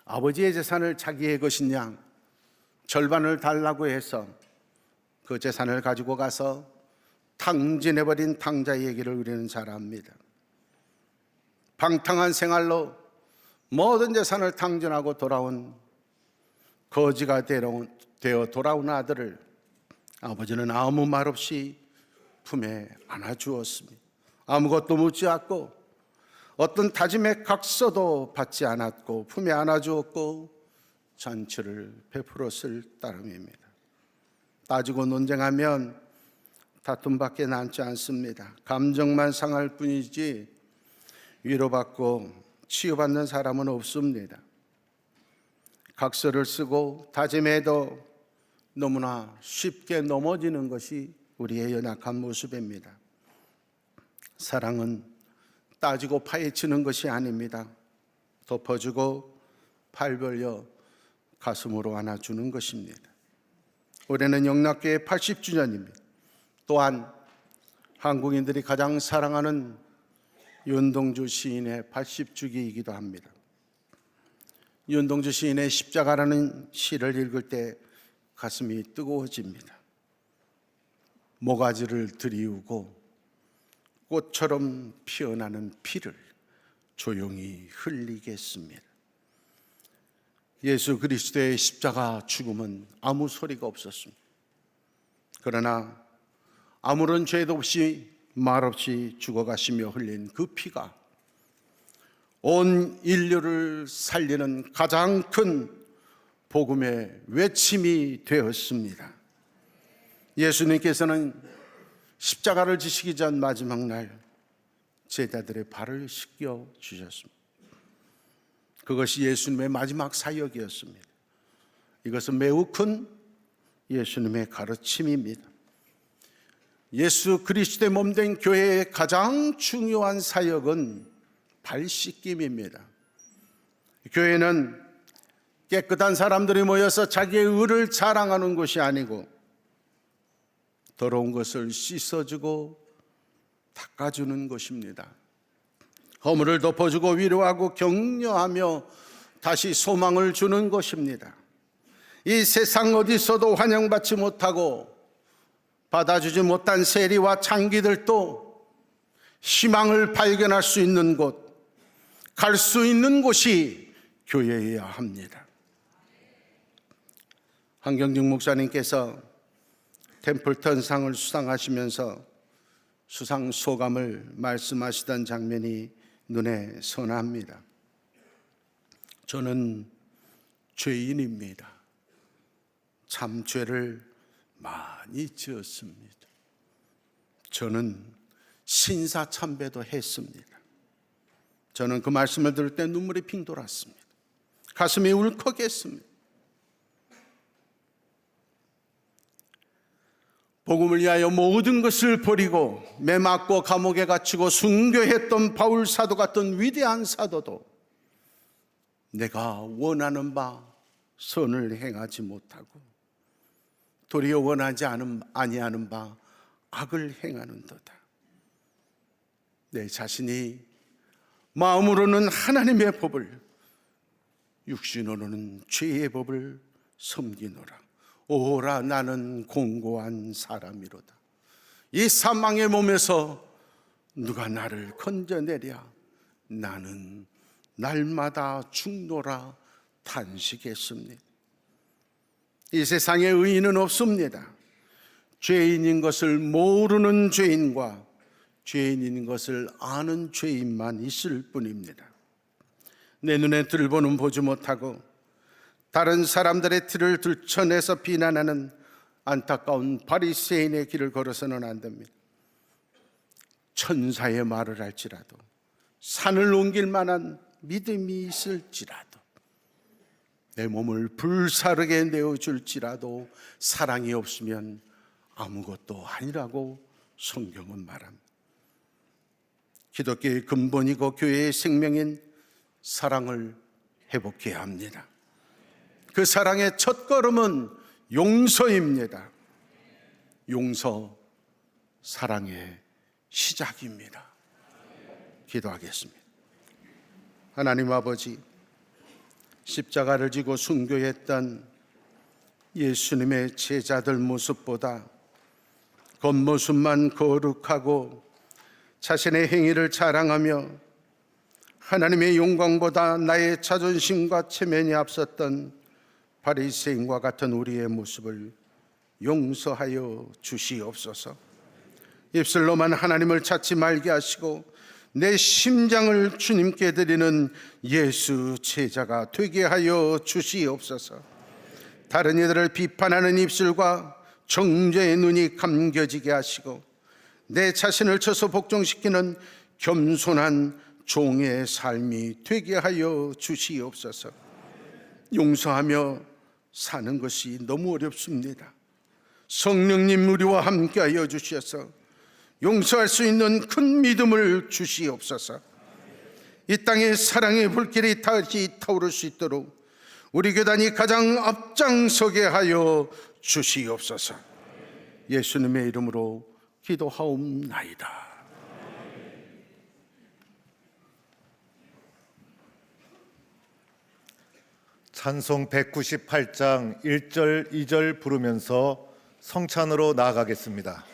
아버지의 재산을 자기의 것인 양 절반을 달라고 해서 그 재산을 가지고 가서 탕진해버린 탕자의 얘기를 우리는 잘 압니다. 방탕한 생활로 모든 재산을 탕진하고 돌아온 거지가 되어 돌아온 아들을 아버지는 아무 말 없이 품에 안아주었습니다. 아무것도 묻지 않고 어떤 다짐의 각서도 받지 않았고 품에 안아주었고 잔치를 베풀었을 따름입니다. 따지고 논쟁하면 다툼밖에 남지 않습니다. 감정만 상할 뿐이지 위로받고 치유받는 사람은 없습니다. 각서를 쓰고 다짐해도 너무나 쉽게 넘어지는 것이 우리의 연약한 모습입니다. 사랑은 따지고 파헤치는 것이 아닙니다. 덮어주고 팔 벌려 가슴으로 안아주는 것입니다. 올해는 영락교회 80주년입니다. 또한 한국인들이 가장 사랑하는 윤동주 시인의 80주기이기도 합니다. 윤동주 시인의 십자가라는 시를 읽을 때 가슴이 뜨거워집니다. 모가지를 들이우고 꽃처럼 피어나는 피를 조용히 흘리겠습니다. 예수 그리스도의 십자가 죽음은 아무 소리가 없었습니다. 그러나 아무런 죄도 없이 말없이 죽어가시며 흘린 그 피가 온 인류를 살리는 가장 큰 복음의 외침이 되었습니다. 예수님께서는 십자가를 지시기 전 마지막 날 제자들의 발을 씻겨 주셨습니다. 그것이 예수님의 마지막 사역이었습니다. 이것은 매우 큰 예수님의 가르침입니다. 예수 그리스도의 몸된 교회의 가장 중요한 사역은 발 씻김입니다. 교회는 깨끗한 사람들이 모여서 자기의 의를 자랑하는 곳이 아니고 더러운 것을 씻어주고 닦아주는 것입니다. 허물을 덮어주고 위로하고 격려하며 다시 소망을 주는 것입니다. 이 세상 어디서도 환영받지 못하고 받아주지 못한 세리와 창기들도 희망을 발견할 수 있는 곳, 갈 수 있는 곳이 교회여야 합니다. 한경중 목사님께서 템플턴 상을 수상하시면서 수상 소감을 말씀하시던 장면이 눈에 선합니다. 저는 죄인입니다. 참 죄를 많이 지었습니다. 저는 신사참배도 했습니다. 저는 그 말씀을 들을 때 눈물이 핑 돌았습니다. 가슴이 울컥했습니다. 복음을 위하여 모든 것을 버리고 매맞고 감옥에 갇히고 순교했던 바울 사도 같은 위대한 사도도 내가 원하는 바 선을 행하지 못하고 도리어 원하지 아니하는 바 악을 행하는도다. 내 자신이 마음으로는 하나님의 법을, 육신으로는 죄의 법을 섬기노라. 오라 나는 공고한 사람이로다. 이 사망의 몸에서 누가 나를 건져내랴. 나는 날마다 죽노라 탄식했습니다. 이 세상에 의인은 없습니다. 죄인인 것을 모르는 죄인과 죄인인 것을 아는 죄인만 있을 뿐입니다. 내 눈에 들보는 보지 못하고 다른 사람들의 틀을 들춰내서 비난하는 안타까운 바리새인의 길을 걸어서는 안 됩니다. 천사의 말을 할지라도 산을 옮길 만한 믿음이 있을지라도 내 몸을 불사르게 내어줄지라도 사랑이 없으면 아무것도 아니라고 성경은 말합니다. 기독교의 근본이고 교회의 생명인 사랑을 회복해야 합니다. 그 사랑의 첫걸음은 용서입니다. 용서, 사랑의 시작입니다. 기도하겠습니다. 하나님 아버지, 십자가를 지고 순교했던 예수님의 제자들 모습보다 겉모습만 거룩하고 자신의 행위를 자랑하며 하나님의 영광보다 나의 자존심과 체면이 앞섰던 바리새인과 같은 우리의 모습을 용서하여 주시옵소서. 입술로만 하나님을 찾지 말게 하시고 내 심장을 주님께 드리는 예수 제자가 되게 하여 주시옵소서. 다른 이들을 비판하는 입술과 정죄의 눈이 감겨지게 하시고 내 자신을 쳐서 복종시키는 겸손한 종의 삶이 되게 하여 주시옵소서. 용서하며 사는 것이 너무 어렵습니다. 성령님 우리와 함께하여 주셔서 용서할 수 있는 큰 믿음을 주시옵소서. 이 땅에 사랑의 불길이 다시 타오를 수 있도록 우리 교단이 가장 앞장서게 하여 주시옵소서. 예수님의 이름으로 기도하옵나이다. 찬송 198장 1절 2절 부르면서 성찬으로 나아가겠습니다.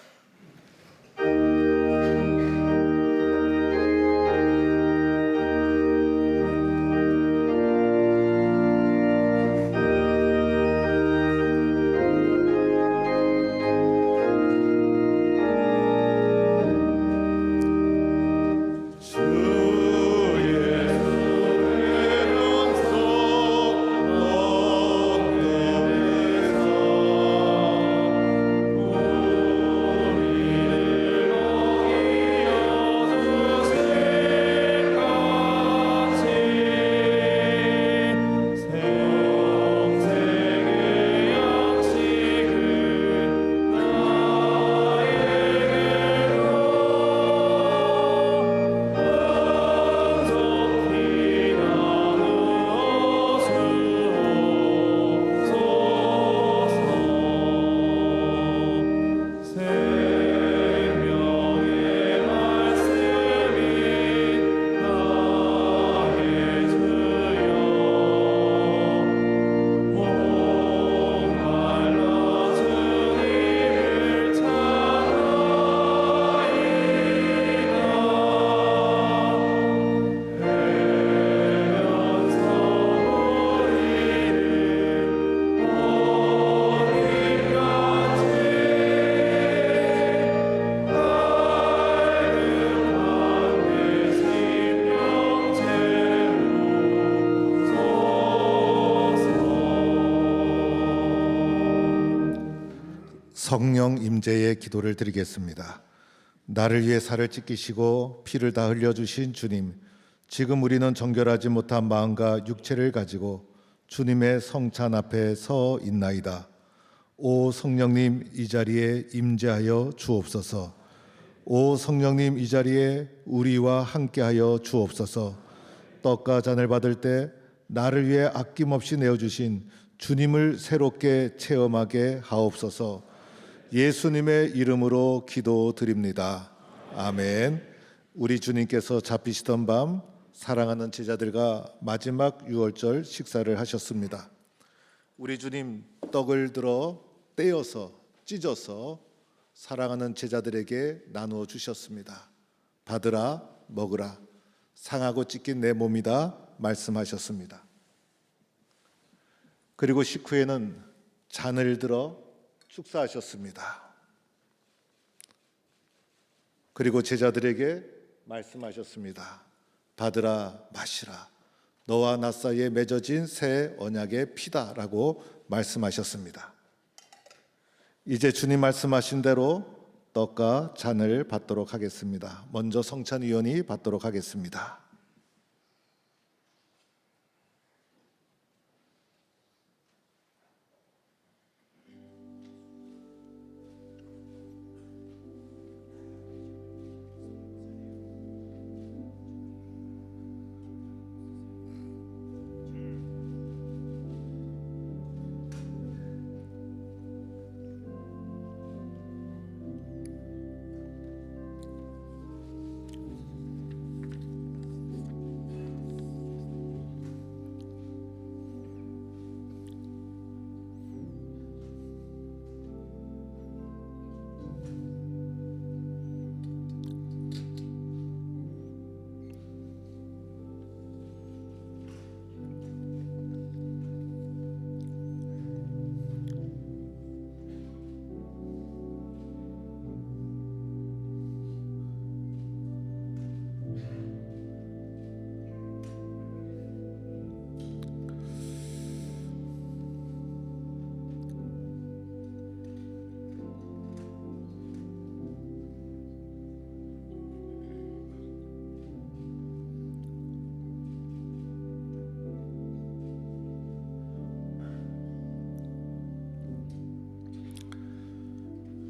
성령 임재의 기도를 드리겠습니다. 나를 위해 살을 찢기시고 피를 다 흘려주신 주님, 지금 우리는 정결하지 못한 마음과 육체를 가지고 주님의 성찬 앞에 서 있나이다. 오 성령님, 이 자리에 임재하여 주옵소서. 오 성령님, 이 자리에 우리와 함께하여 주옵소서. 떡과 잔을 받을 때 나를 위해 아낌없이 내어주신 주님을 새롭게 체험하게 하옵소서. 예수님의 이름으로 기도드립니다. 아멘. 우리 주님께서 잡히시던 밤 사랑하는 제자들과 마지막 유월절 식사를 하셨습니다. 우리 주님 떡을 들어 떼어서 찢어서 사랑하는 제자들에게 나누어 주셨습니다. 받으라, 먹으라. 상하고 찢긴 내 몸이다 말씀하셨습니다. 그리고 식후에는 잔을 들어 축사하셨습니다. 그리고 제자들에게 말씀하셨습니다. 받으라, 마시라. 너와 나 사이에 맺어진 새 언약의 피다라고 말씀하셨습니다. 이제 주님 말씀하신 대로 떡과 잔을 받도록 하겠습니다. 먼저 성찬위원이 받도록 하겠습니다.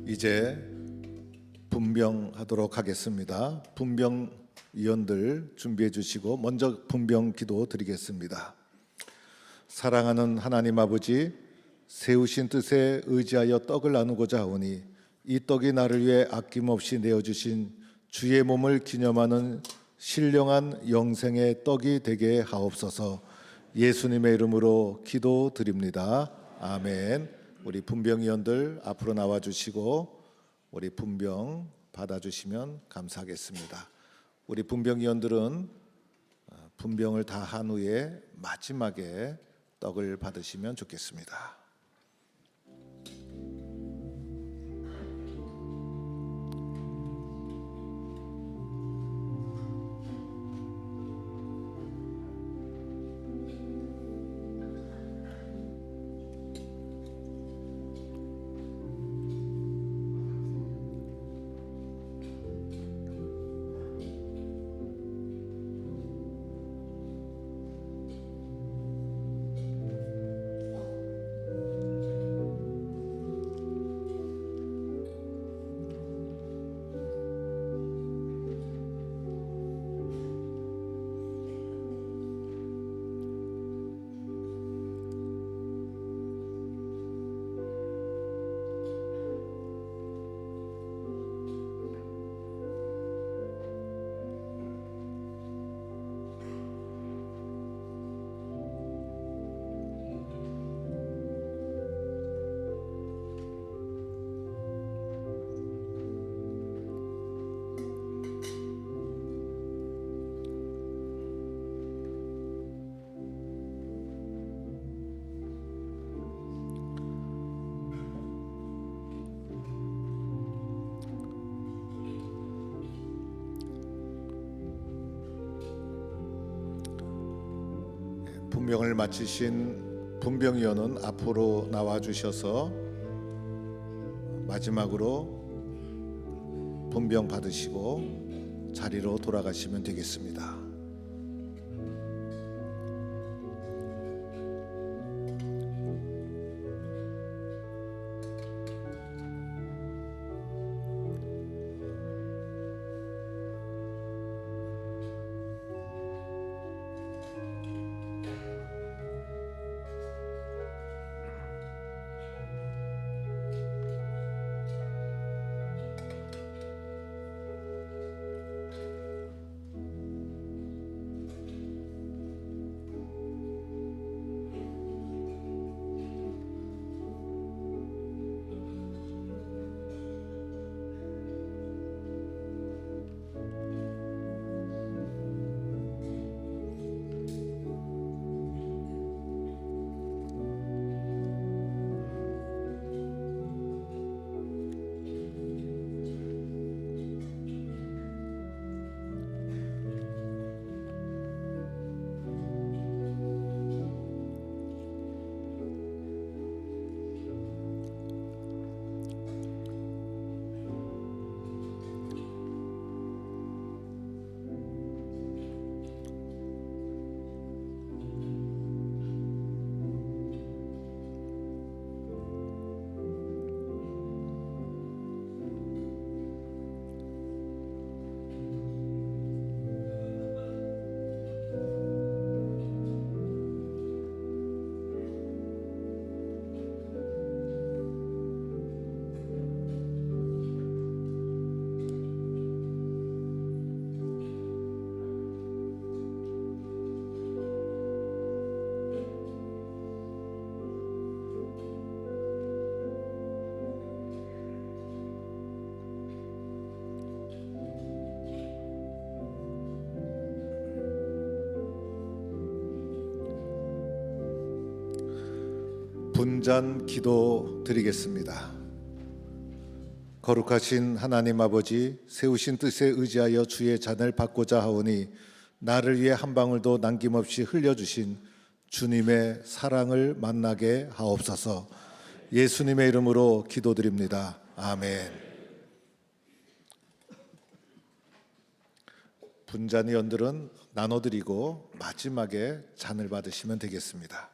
이제 분병하도록 하겠습니다. 분병위원들 준비해 주시고 먼저 분병 기도 드리겠습니다. 사랑하는 하나님 아버지, 세우신 뜻에 의지하여 떡을 나누고자 하오니 이 떡이 나를 위해 아낌없이 내어주신 주의 몸을 기념하는 신령한 영생의 떡이 되게 하옵소서. 예수님의 이름으로 기도드립니다. 아멘. 우리 분병위원들 앞으로 나와주시고 우리 분병 받아주시면 감사하겠습니다. 우리 분병위원들은 분병을 다 한 후에 마지막에 떡을 받으시면 좋겠습니다. 분병을 마치신 분병위원은 앞으로 나와 주셔서 마지막으로 분병 받으시고 자리로 돌아가시면 되겠습니다. 분잔 기도 드리겠습니다. 거룩하신 하나님 아버지, 세우신 뜻에 의지하여 주의 잔을 받고자 하오니 나를 위해 한 방울도 남김없이 흘려주신 주님의 사랑을 만나게 하옵소서. 예수님의 이름으로 기도드립니다. 아멘. 분잔위원들은 나눠드리고 마지막에 잔을 받으시면 되겠습니다.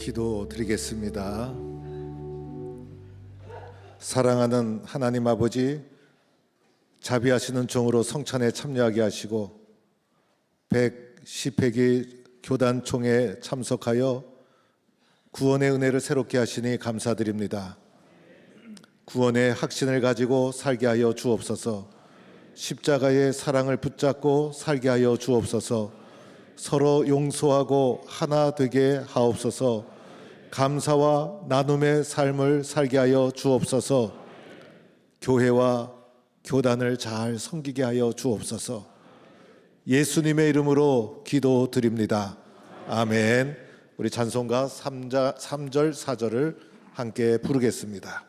기도드리겠습니다. 사랑하는 하나님 아버지, 자비하시는 종으로 성찬에 참여하게 하시고 110회기 교단총회에 참석하여 구원의 은혜를 새롭게 하시니 감사드립니다. 구원의 확신을 가지고 살게 하여 주옵소서. 십자가의 사랑을 붙잡고 살게 하여 주옵소서. 서로 용서하고 하나 되게 하옵소서. 감사와 나눔의 삶을 살게 하여 주옵소서. 교회와 교단을 잘 섬기게 하여 주옵소서. 예수님의 이름으로 기도드립니다. 아멘. 우리 찬송가 3절 4절을 함께 부르겠습니다.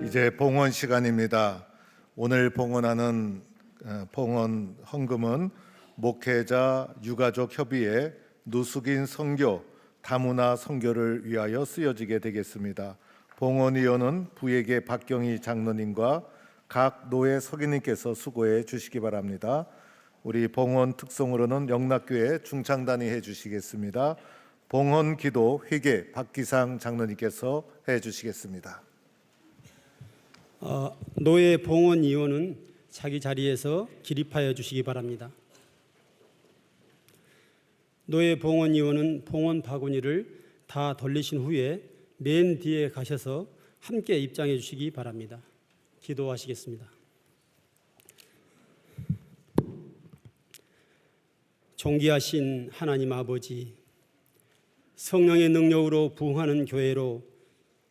이제 봉헌 시간입니다. 오늘 봉헌하는 봉헌 헌금은 목회자 유가족 협의회 누수긴 선교 다문화 선교를 위하여 쓰여지게 되겠습니다. 봉헌위원은 부예계 박경희 장로님과 각 노회 서기님께서 수고해 주시기 바랍니다. 우리 봉헌 특송으로는 영락교회 중창단이 해주시겠습니다. 봉헌 기도 회계 박기상 장로님께서 해주시겠습니다. 노회 봉헌위원은 자기 자리에서 기립하여 주시기 바랍니다. 노회 봉헌위원은 봉헌 바구니를 다 돌리신 후에 맨 뒤에 가셔서 함께 입장해 주시기 바랍니다. 기도하시겠습니다. 존귀하신 하나님 아버지, 성령의 능력으로 부흥하는 교회로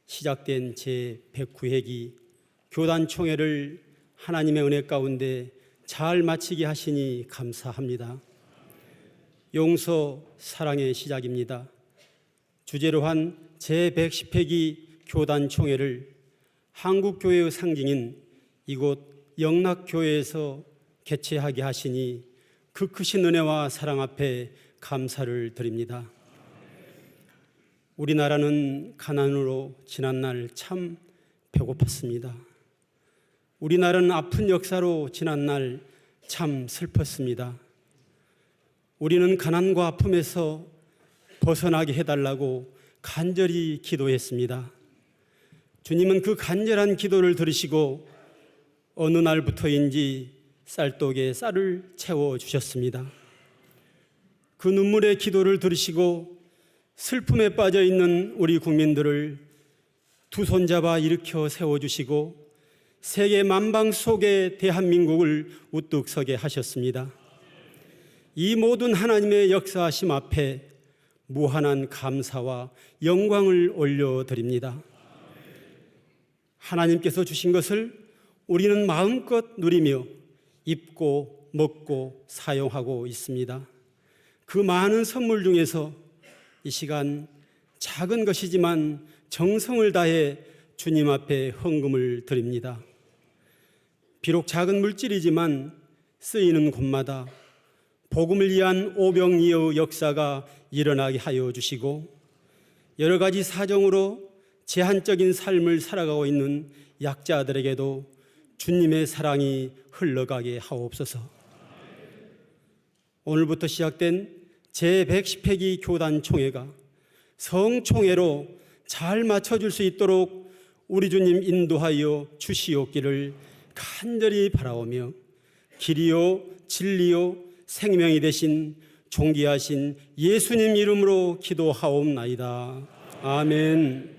시작된 제109회기 교단총회를 하나님의 은혜 가운데 잘 마치게 하시니 감사합니다. 용서, 사랑의 시작입니다. 주제로 한 제110회기 교단총회를 한국교회의 상징인 이곳 영락교회에서 개최하게 하시니 그 크신 은혜와 사랑 앞에 감사를 드립니다. 우리나라는 가난으로 지난날 참 배고팠습니다. 우리나라는 아픈 역사로 지난날 참 슬펐습니다. 우리는 가난과 아픔에서 벗어나게 해달라고 간절히 기도했습니다. 주님은 그 간절한 기도를 들으시고 어느 날부터인지 쌀독에 쌀을 채워주셨습니다. 그 눈물의 기도를 들으시고 슬픔에 빠져있는 우리 국민들을 두 손잡아 일으켜 세워주시고 세계 만방 속에 대한민국을 우뚝 서게 하셨습니다. 이 모든 하나님의 역사하심 앞에 무한한 감사와 영광을 올려드립니다. 하나님께서 주신 것을 우리는 마음껏 누리며 입고 먹고 사용하고 있습니다. 그 많은 선물 중에서 이 시간 작은 것이지만 정성을 다해 주님 앞에 헌금을 드립니다. 비록 작은 물질이지만 쓰이는 곳마다 복음을 위한 오병이어 역사가 일어나게 하여 주시고 여러 가지 사정으로 제한적인 삶을 살아가고 있는 약자들에게도 주님의 사랑이 흘러가게 하옵소서. 오늘부터 시작된 제110회기 교단총회가 성총회로 잘 맞춰줄 수 있도록 우리 주님 인도하여 주시옵기를 간절히 바라오며 길이요 진리요 생명이 되신 존귀하신 예수님 이름으로 기도하옵나이다. 아멘.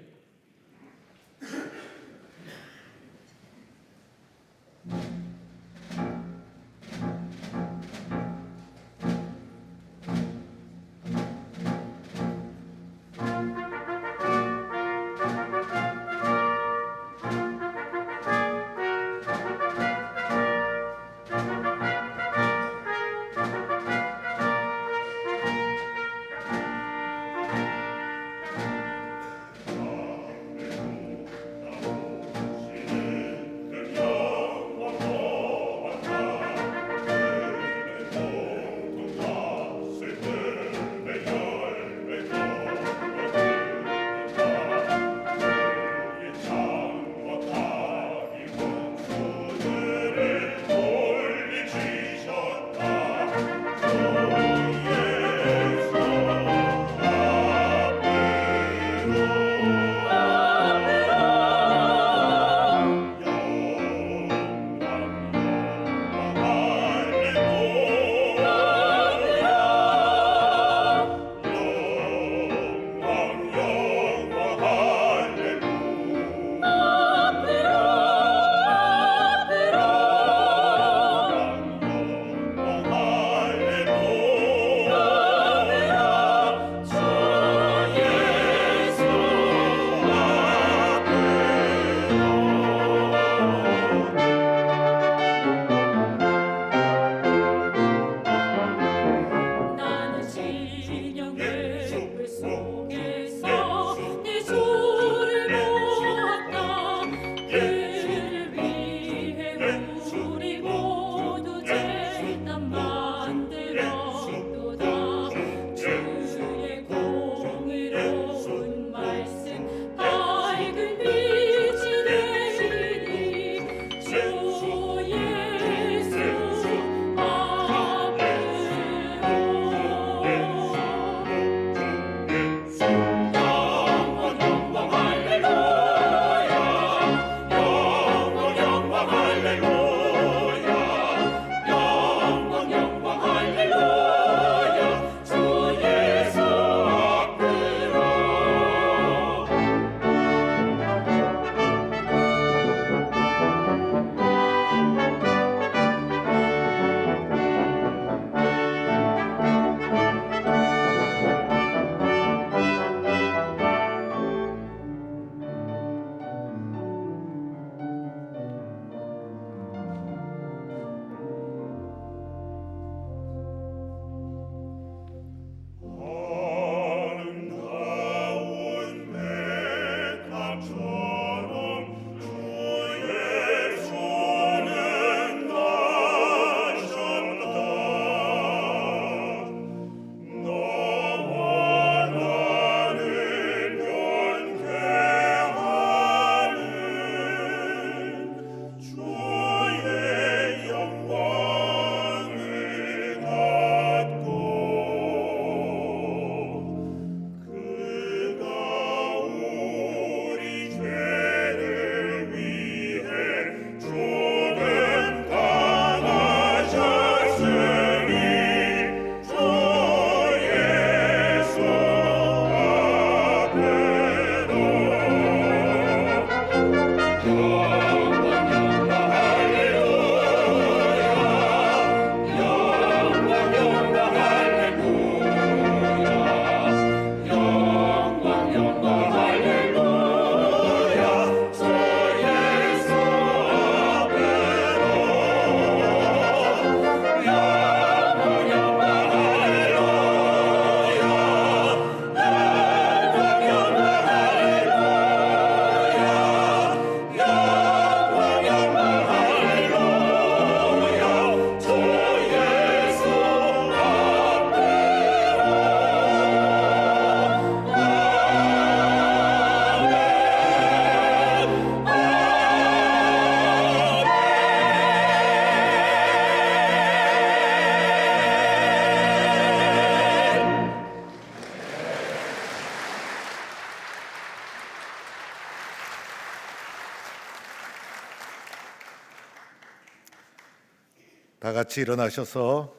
다 같이 일어나셔서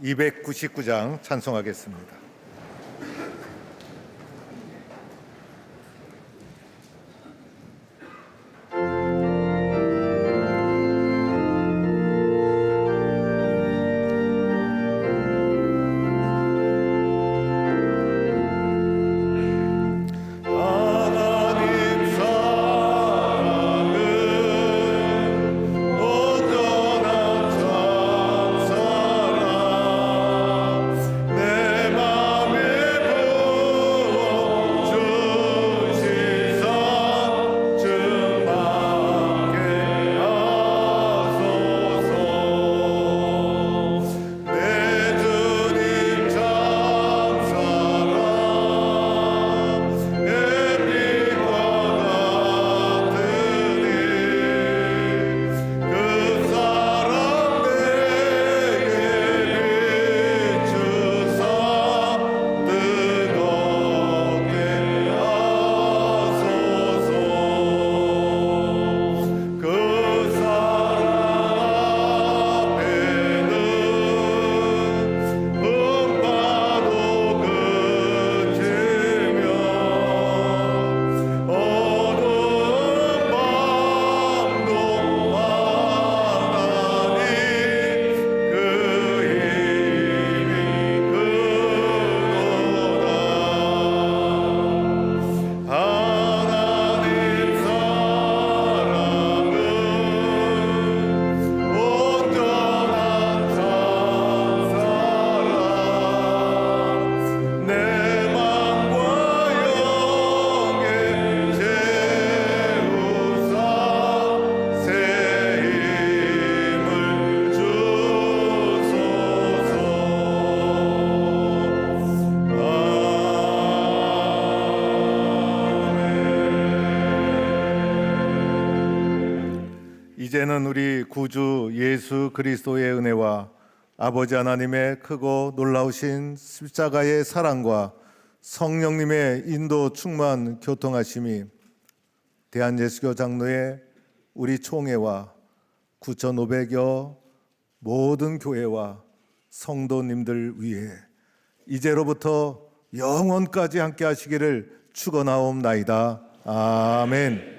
299장 찬송하겠습니다. 이제는 우리 구주 예수 그리스도의 은혜와 아버지 하나님의 크고 놀라우신 십자가의 사랑과 성령님의 인도 충만 교통하심이 대한예수교 장로회 우리 총회와 9,500여 모든 교회와 성도님들 위해 이제로부터 영원까지 함께 하시기를 축원하옵나이다. 아멘.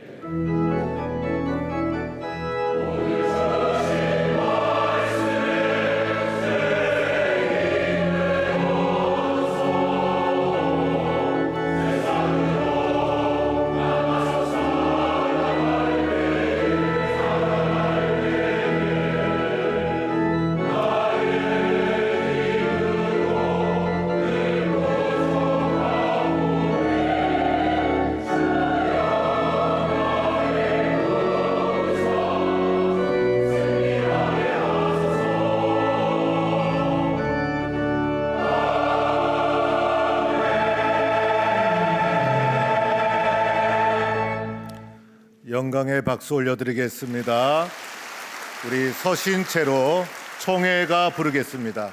영광의 박수 올려드리겠습니다. 우리 서신 채로 총회가 부르겠습니다.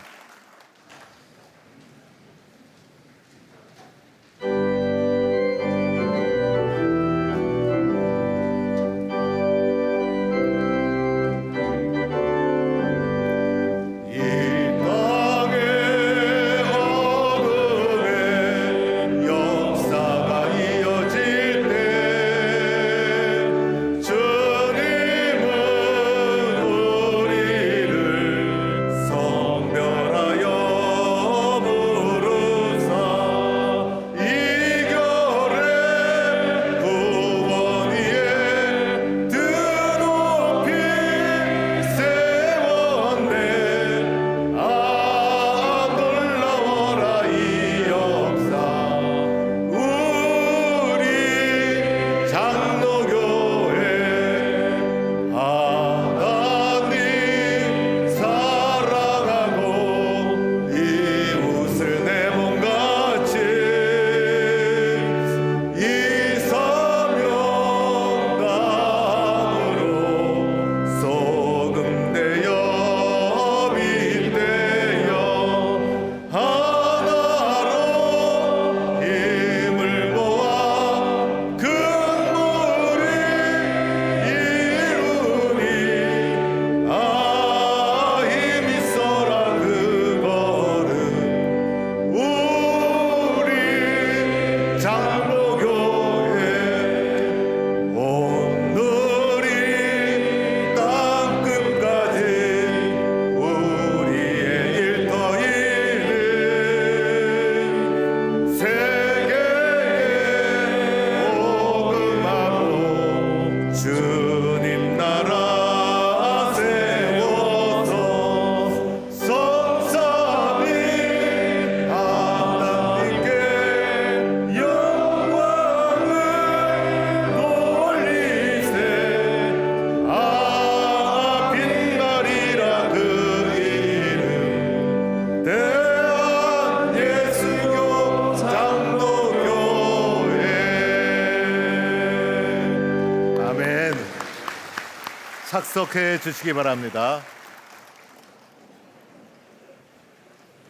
주님은 우리를 성별하시고 착석해 주시기 바랍니다.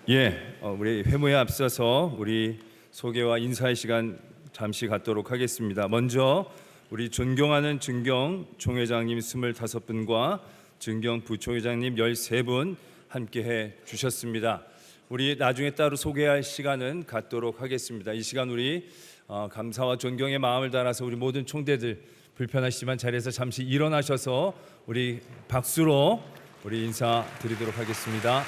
예, 우리 회무에 앞서서 우리 소개와 인사의 시간 잠시 갖도록 하겠습니다. 먼저 우리 존경하는 증경 총회장님 25분과 증경 부총회장님 13분 함께해 주셨습니다. 우리 나중에 따로 소개할 시간은 갖도록 하겠습니다. 이 시간 우리 감사와 존경의 마음을 담아서 우리 모든 총대들 불편하시지만 자리에서 잠시 일어나셔서 우리 박수로 우리 인사드리도록 하겠습니다.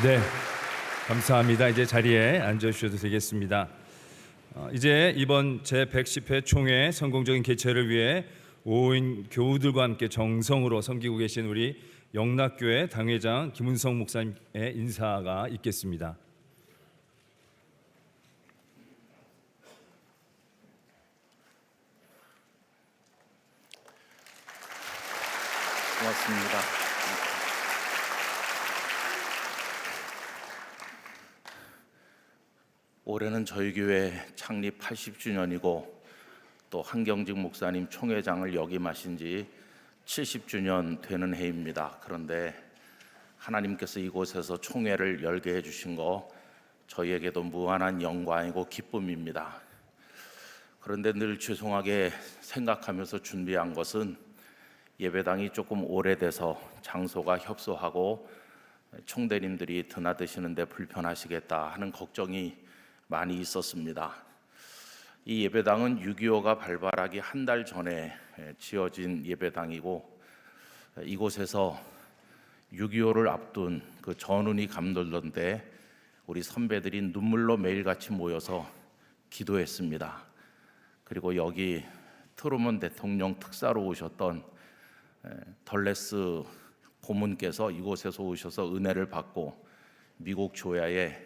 네, 감사합니다. 이제 자리에 앉아주셔도 되겠습니다. 이제 이번 제110회 총회 성공적인 개최를 위해 5인 교우들과 함께 정성으로 섬기고 계신 우리 영락교회 당회장 김은성 목사님의 인사가 있겠습니다. 고맙습니다. 올해는 저희 교회 창립 80주년이고 또 한경직 목사님 총회장을 역임하신 지 70주년 되는 해입니다. 그런데 하나님께서 이곳에서 총회를 열게 해주신 거 저희에게도 무한한 영광이고 기쁨입니다. 그런데 늘 죄송하게 생각하면서 준비한 것은 예배당이 조금 오래돼서 장소가 협소하고 총대님들이 드나드시는데 불편하시겠다 하는 걱정이 많이 있었습니다. 이 예배당은 6.25가 발발하기 한 달 전에 지어진 예배당이고 이곳에서 6.25를 앞둔 그 전운이 감돌던데 우리 선배들이 눈물로 매일같이 모여서 기도했습니다. 그리고 여기 트루먼 대통령 특사로 오셨던 덜레스 고문께서 이곳에서 오셔서 은혜를 받고 미국 조야에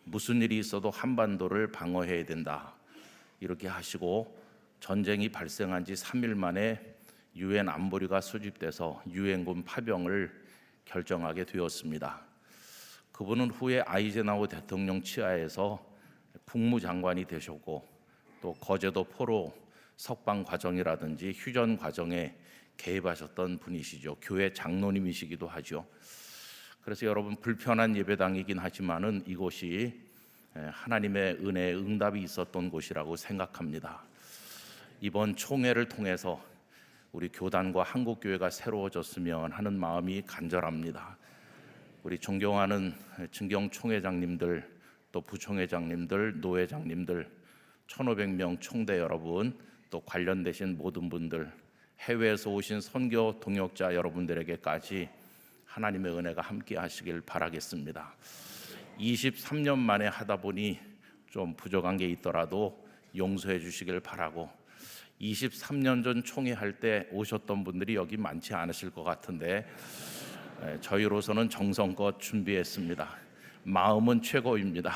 무슨 일이 있어도 한반도를 방어해야 된다 이렇게 하시고 전쟁이 발생한 지 3일 만에 유엔 안보리가 수집돼서 유엔군 파병을 결정하게 되었습니다. 그분은 후에 아이젠하워 대통령 치하에서 국무장관이 되셨고 또 거제도 포로 석방 과정이라든지 휴전 과정에 개입하셨던 분이시죠. 교회 장로님이시기도 하죠. 그래서 여러분 불편한 예배당이긴 하지만은 이곳이 하나님의 은혜의 응답이 있었던 곳이라고 생각합니다. 이번 총회를 통해서 우리 교단과 한국교회가 새로워졌으면 하는 마음이 간절합니다. 우리 존경하는 증경 총회장님들, 또 부총회장님들, 노회장님들, 1,500명 총대 여러분, 또 관련되신 모든 분들, 해외에서 오신 선교 동역자 여러분들에게까지 하나님의 은혜가 함께 하시길 바라겠습니다. 23년 만에 하다 보니 좀 부족한 게 있더라도 용서해 주시길 바라고 23년 전 총회 할 때 오셨던 분들이 여기 많지 않으실 것 같은데 저희로서는 정성껏 준비했습니다. 마음은 최고입니다.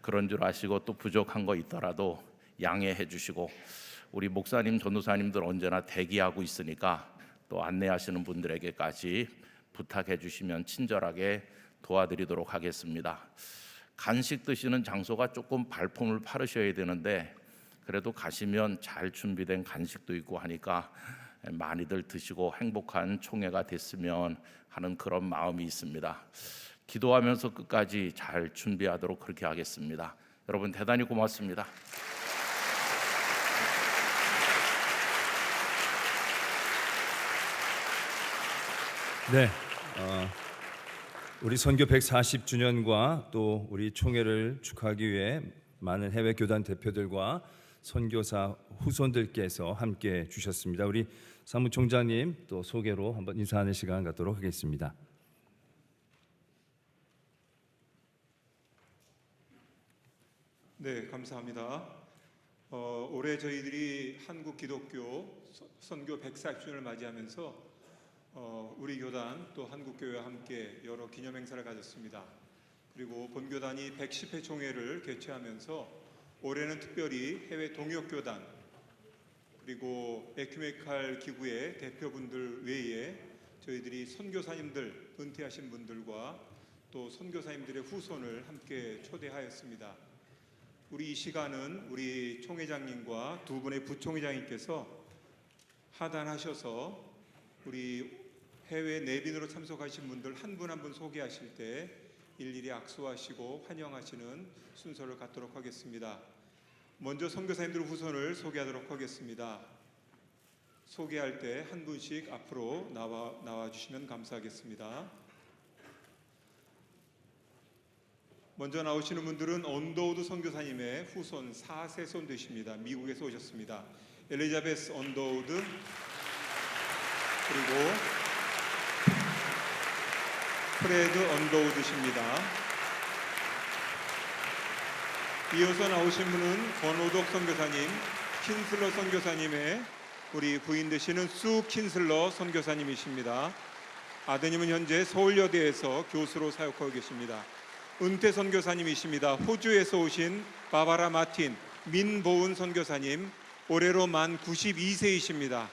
그런 줄 아시고 또 부족한 거 있더라도 양해해 주시고 우리 목사님, 전도사님들 언제나 대기하고 있으니까 또 안내하시는 분들에게까지 부탁해 주시면 친절하게 도와드리도록 하겠습니다. 간식 드시는 장소가 조금 발품을 팔으셔야 되는데 그래도 가시면 잘 준비된 간식도 있고 하니까 많이들 드시고 행복한 총회가 됐으면 하는 그런 마음이 있습니다. 기도하면서 끝까지 잘 준비하도록 그렇게 하겠습니다. 여러분 대단히 고맙습니다. 네, 우리 선교 140주년과 또 우리 총회를 축하하기 위해 많은 해외 교단 대표들과 선교사 후손들께서 함께 주셨습니다. 우리 사무총장님 또 소개로 한번 인사하는 시간 갖도록 하겠습니다. 네, 감사합니다. 올해 저희들이 한국 기독교 선교 140주년을 맞이하면서 우리 교단 또 한국교회와 함께 여러 기념행사를 가졌습니다. 그리고 본교단이 110회 총회를 개최하면서 올해는 특별히 해외 동역교단 그리고 에큐메칼 기구의 대표분들 외에 저희들이 선교사님들, 은퇴하신 분들과 또 선교사님들의 후손을 함께 초대하였습니다. 우리 이 시간은 우리 총회장님과 두 분의 부총회장님께서 하단하셔서 우리 해외 내빈으로 참석하신 분들 한 분 한 분 소개하실 때 일일이 악수하시고 환영하시는 순서를 갖도록 하겠습니다. 먼저 선교사님들 후손을 소개하도록 하겠습니다. 소개할 때 한 분씩 앞으로 나와 주시면 감사하겠습니다. 먼저 나오시는 분들은 언더우드 선교사님의 후손 4세손 되십니다. 미국에서 오셨습니다. 엘리자베스 언더우드, 그리고 프레드 언더우드십니다. 이어서 나오신 분은 권오덕 선교사님, 킨슬러 선교사님의 우리 부인 되시는 수 킨슬러 선교사님이십니다. 아드님은 현재 서울여대에서 교수로 사역하고 계십니다. 은퇴 선교사님이십니다. 호주에서 오신 바바라 마틴 민보은 선교사님, 올해로 만 92세이십니다.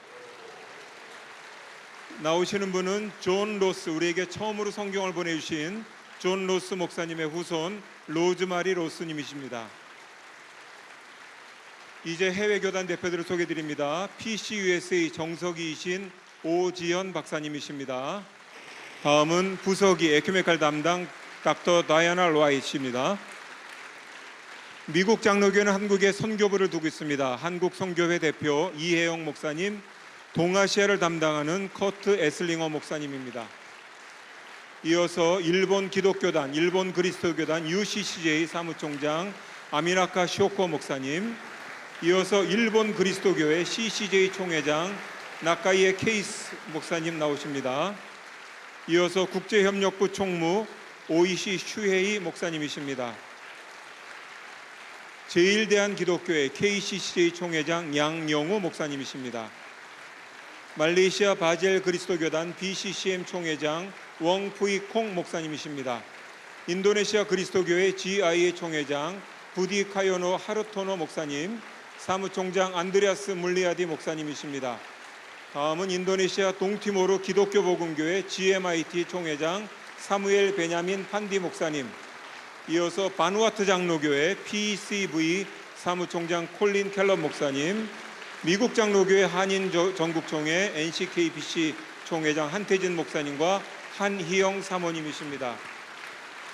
나오시는 분은 존 로스, 우리에게 처음으로 성경을 보내주신 존 로스 목사님의 후손 로즈마리 로스님이십니다. 이제 해외교단 대표들을 소개드립니다. PCUSA 정석이이신 오지연 박사님이십니다. 다음은 부서기 에큐메칼 담당 닥터 다이아나 로아이씨입니다. 미국 장로교회는 한국에 선교부를 두고 있습니다. 한국 선교회 대표 이혜영 목사님, 동아시아를 담당하는 커트 에슬링어 목사님입니다. 이어서 일본 기독교단, 일본 그리스도교단 UCCJ 사무총장 아미나카 쇼코 목사님, 이어서 일본 그리스도교회 CCJ 총회장 나카이에 케이스 목사님 나오십니다. 이어서 국제협력부 총무 오이시 슈헤이 목사님이십니다. 제1대한기독교회 KCCJ 총회장 양영우 목사님이십니다. 말레이시아 바젤 그리스도교단 BCCM 총회장 웡푸이 콩 목사님이십니다. 인도네시아 그리스도교회 GIA 총회장 부디 카요노 하르토노 목사님, 사무총장 안드레아스 물리아디 목사님이십니다. 다음은 인도네시아 동티모르 기독교 복음교회 GMIT 총회장 사무엘 베냐민 판디 목사님, 이어서 바누아투 장로교회 PCV 사무총장 콜린 켈러 목사님, 미국 장로교회 한인 전국총회 NCKBC 총회장 한태진 목사님과 한희영 사모님이십니다.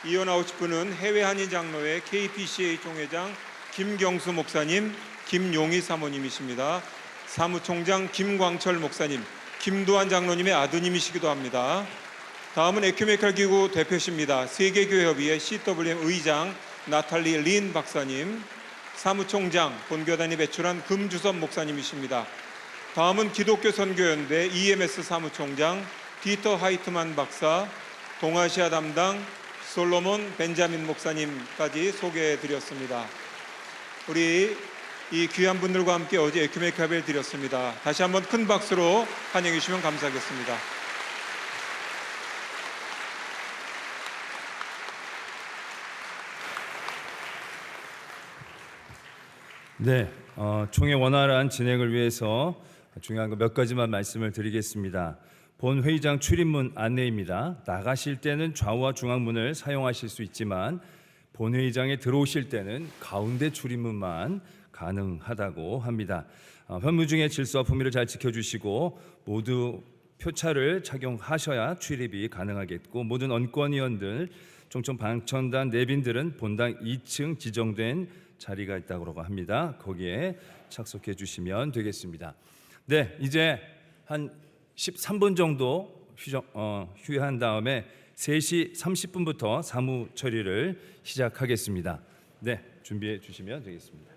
이어 나오실 분은 해외 한인 장로회 KPCA 총회장 김경수 목사님, 김용희 사모님이십니다. 사무총장 김광철 목사님, 김두한 장로님의 아드님이시기도 합니다. 다음은 에큐메칼 기구 대표십니다. 세계교회협의회 CWM 의장 나탈리 린 박사님, 사무총장 본교단이 배출한 금주섭 목사님이십니다. 다음은 기독교 선교연대 EMS 사무총장 디터 하이트만 박사, 동아시아 담당 솔로몬 벤자민 목사님까지 소개해드렸습니다. 우리 이 귀한 분들과 함께 어제 에큐메칼 예배를 드렸습니다. 다시 한번 큰 박수로 환영해 주시면 감사하겠습니다. 네, 총회 원활한 진행을 위해서 중요한 거 몇 가지만 말씀을 드리겠습니다. 본 회의장 출입문 안내입니다. 나가실 때는 좌우와 중앙문을 사용하실 수 있지만 본회의장에 들어오실 때는 가운데 출입문만 가능하다고 합니다. 현무 중에 질서와 품위를 잘 지켜주시고 모두 표차를 착용하셔야 출입이 가능하겠고, 모든 언권위원들, 총총 방천단 내빈들은 본당 2층 지정된 자리가 있다고 합니다. 거기에 착석해 주시면 되겠습니다. 네, 이제 한 13분 정도 휴회한 다음에 3시 30분부터 사무 처리를 시작하겠습니다. 네, 준비해 주시면 되겠습니다.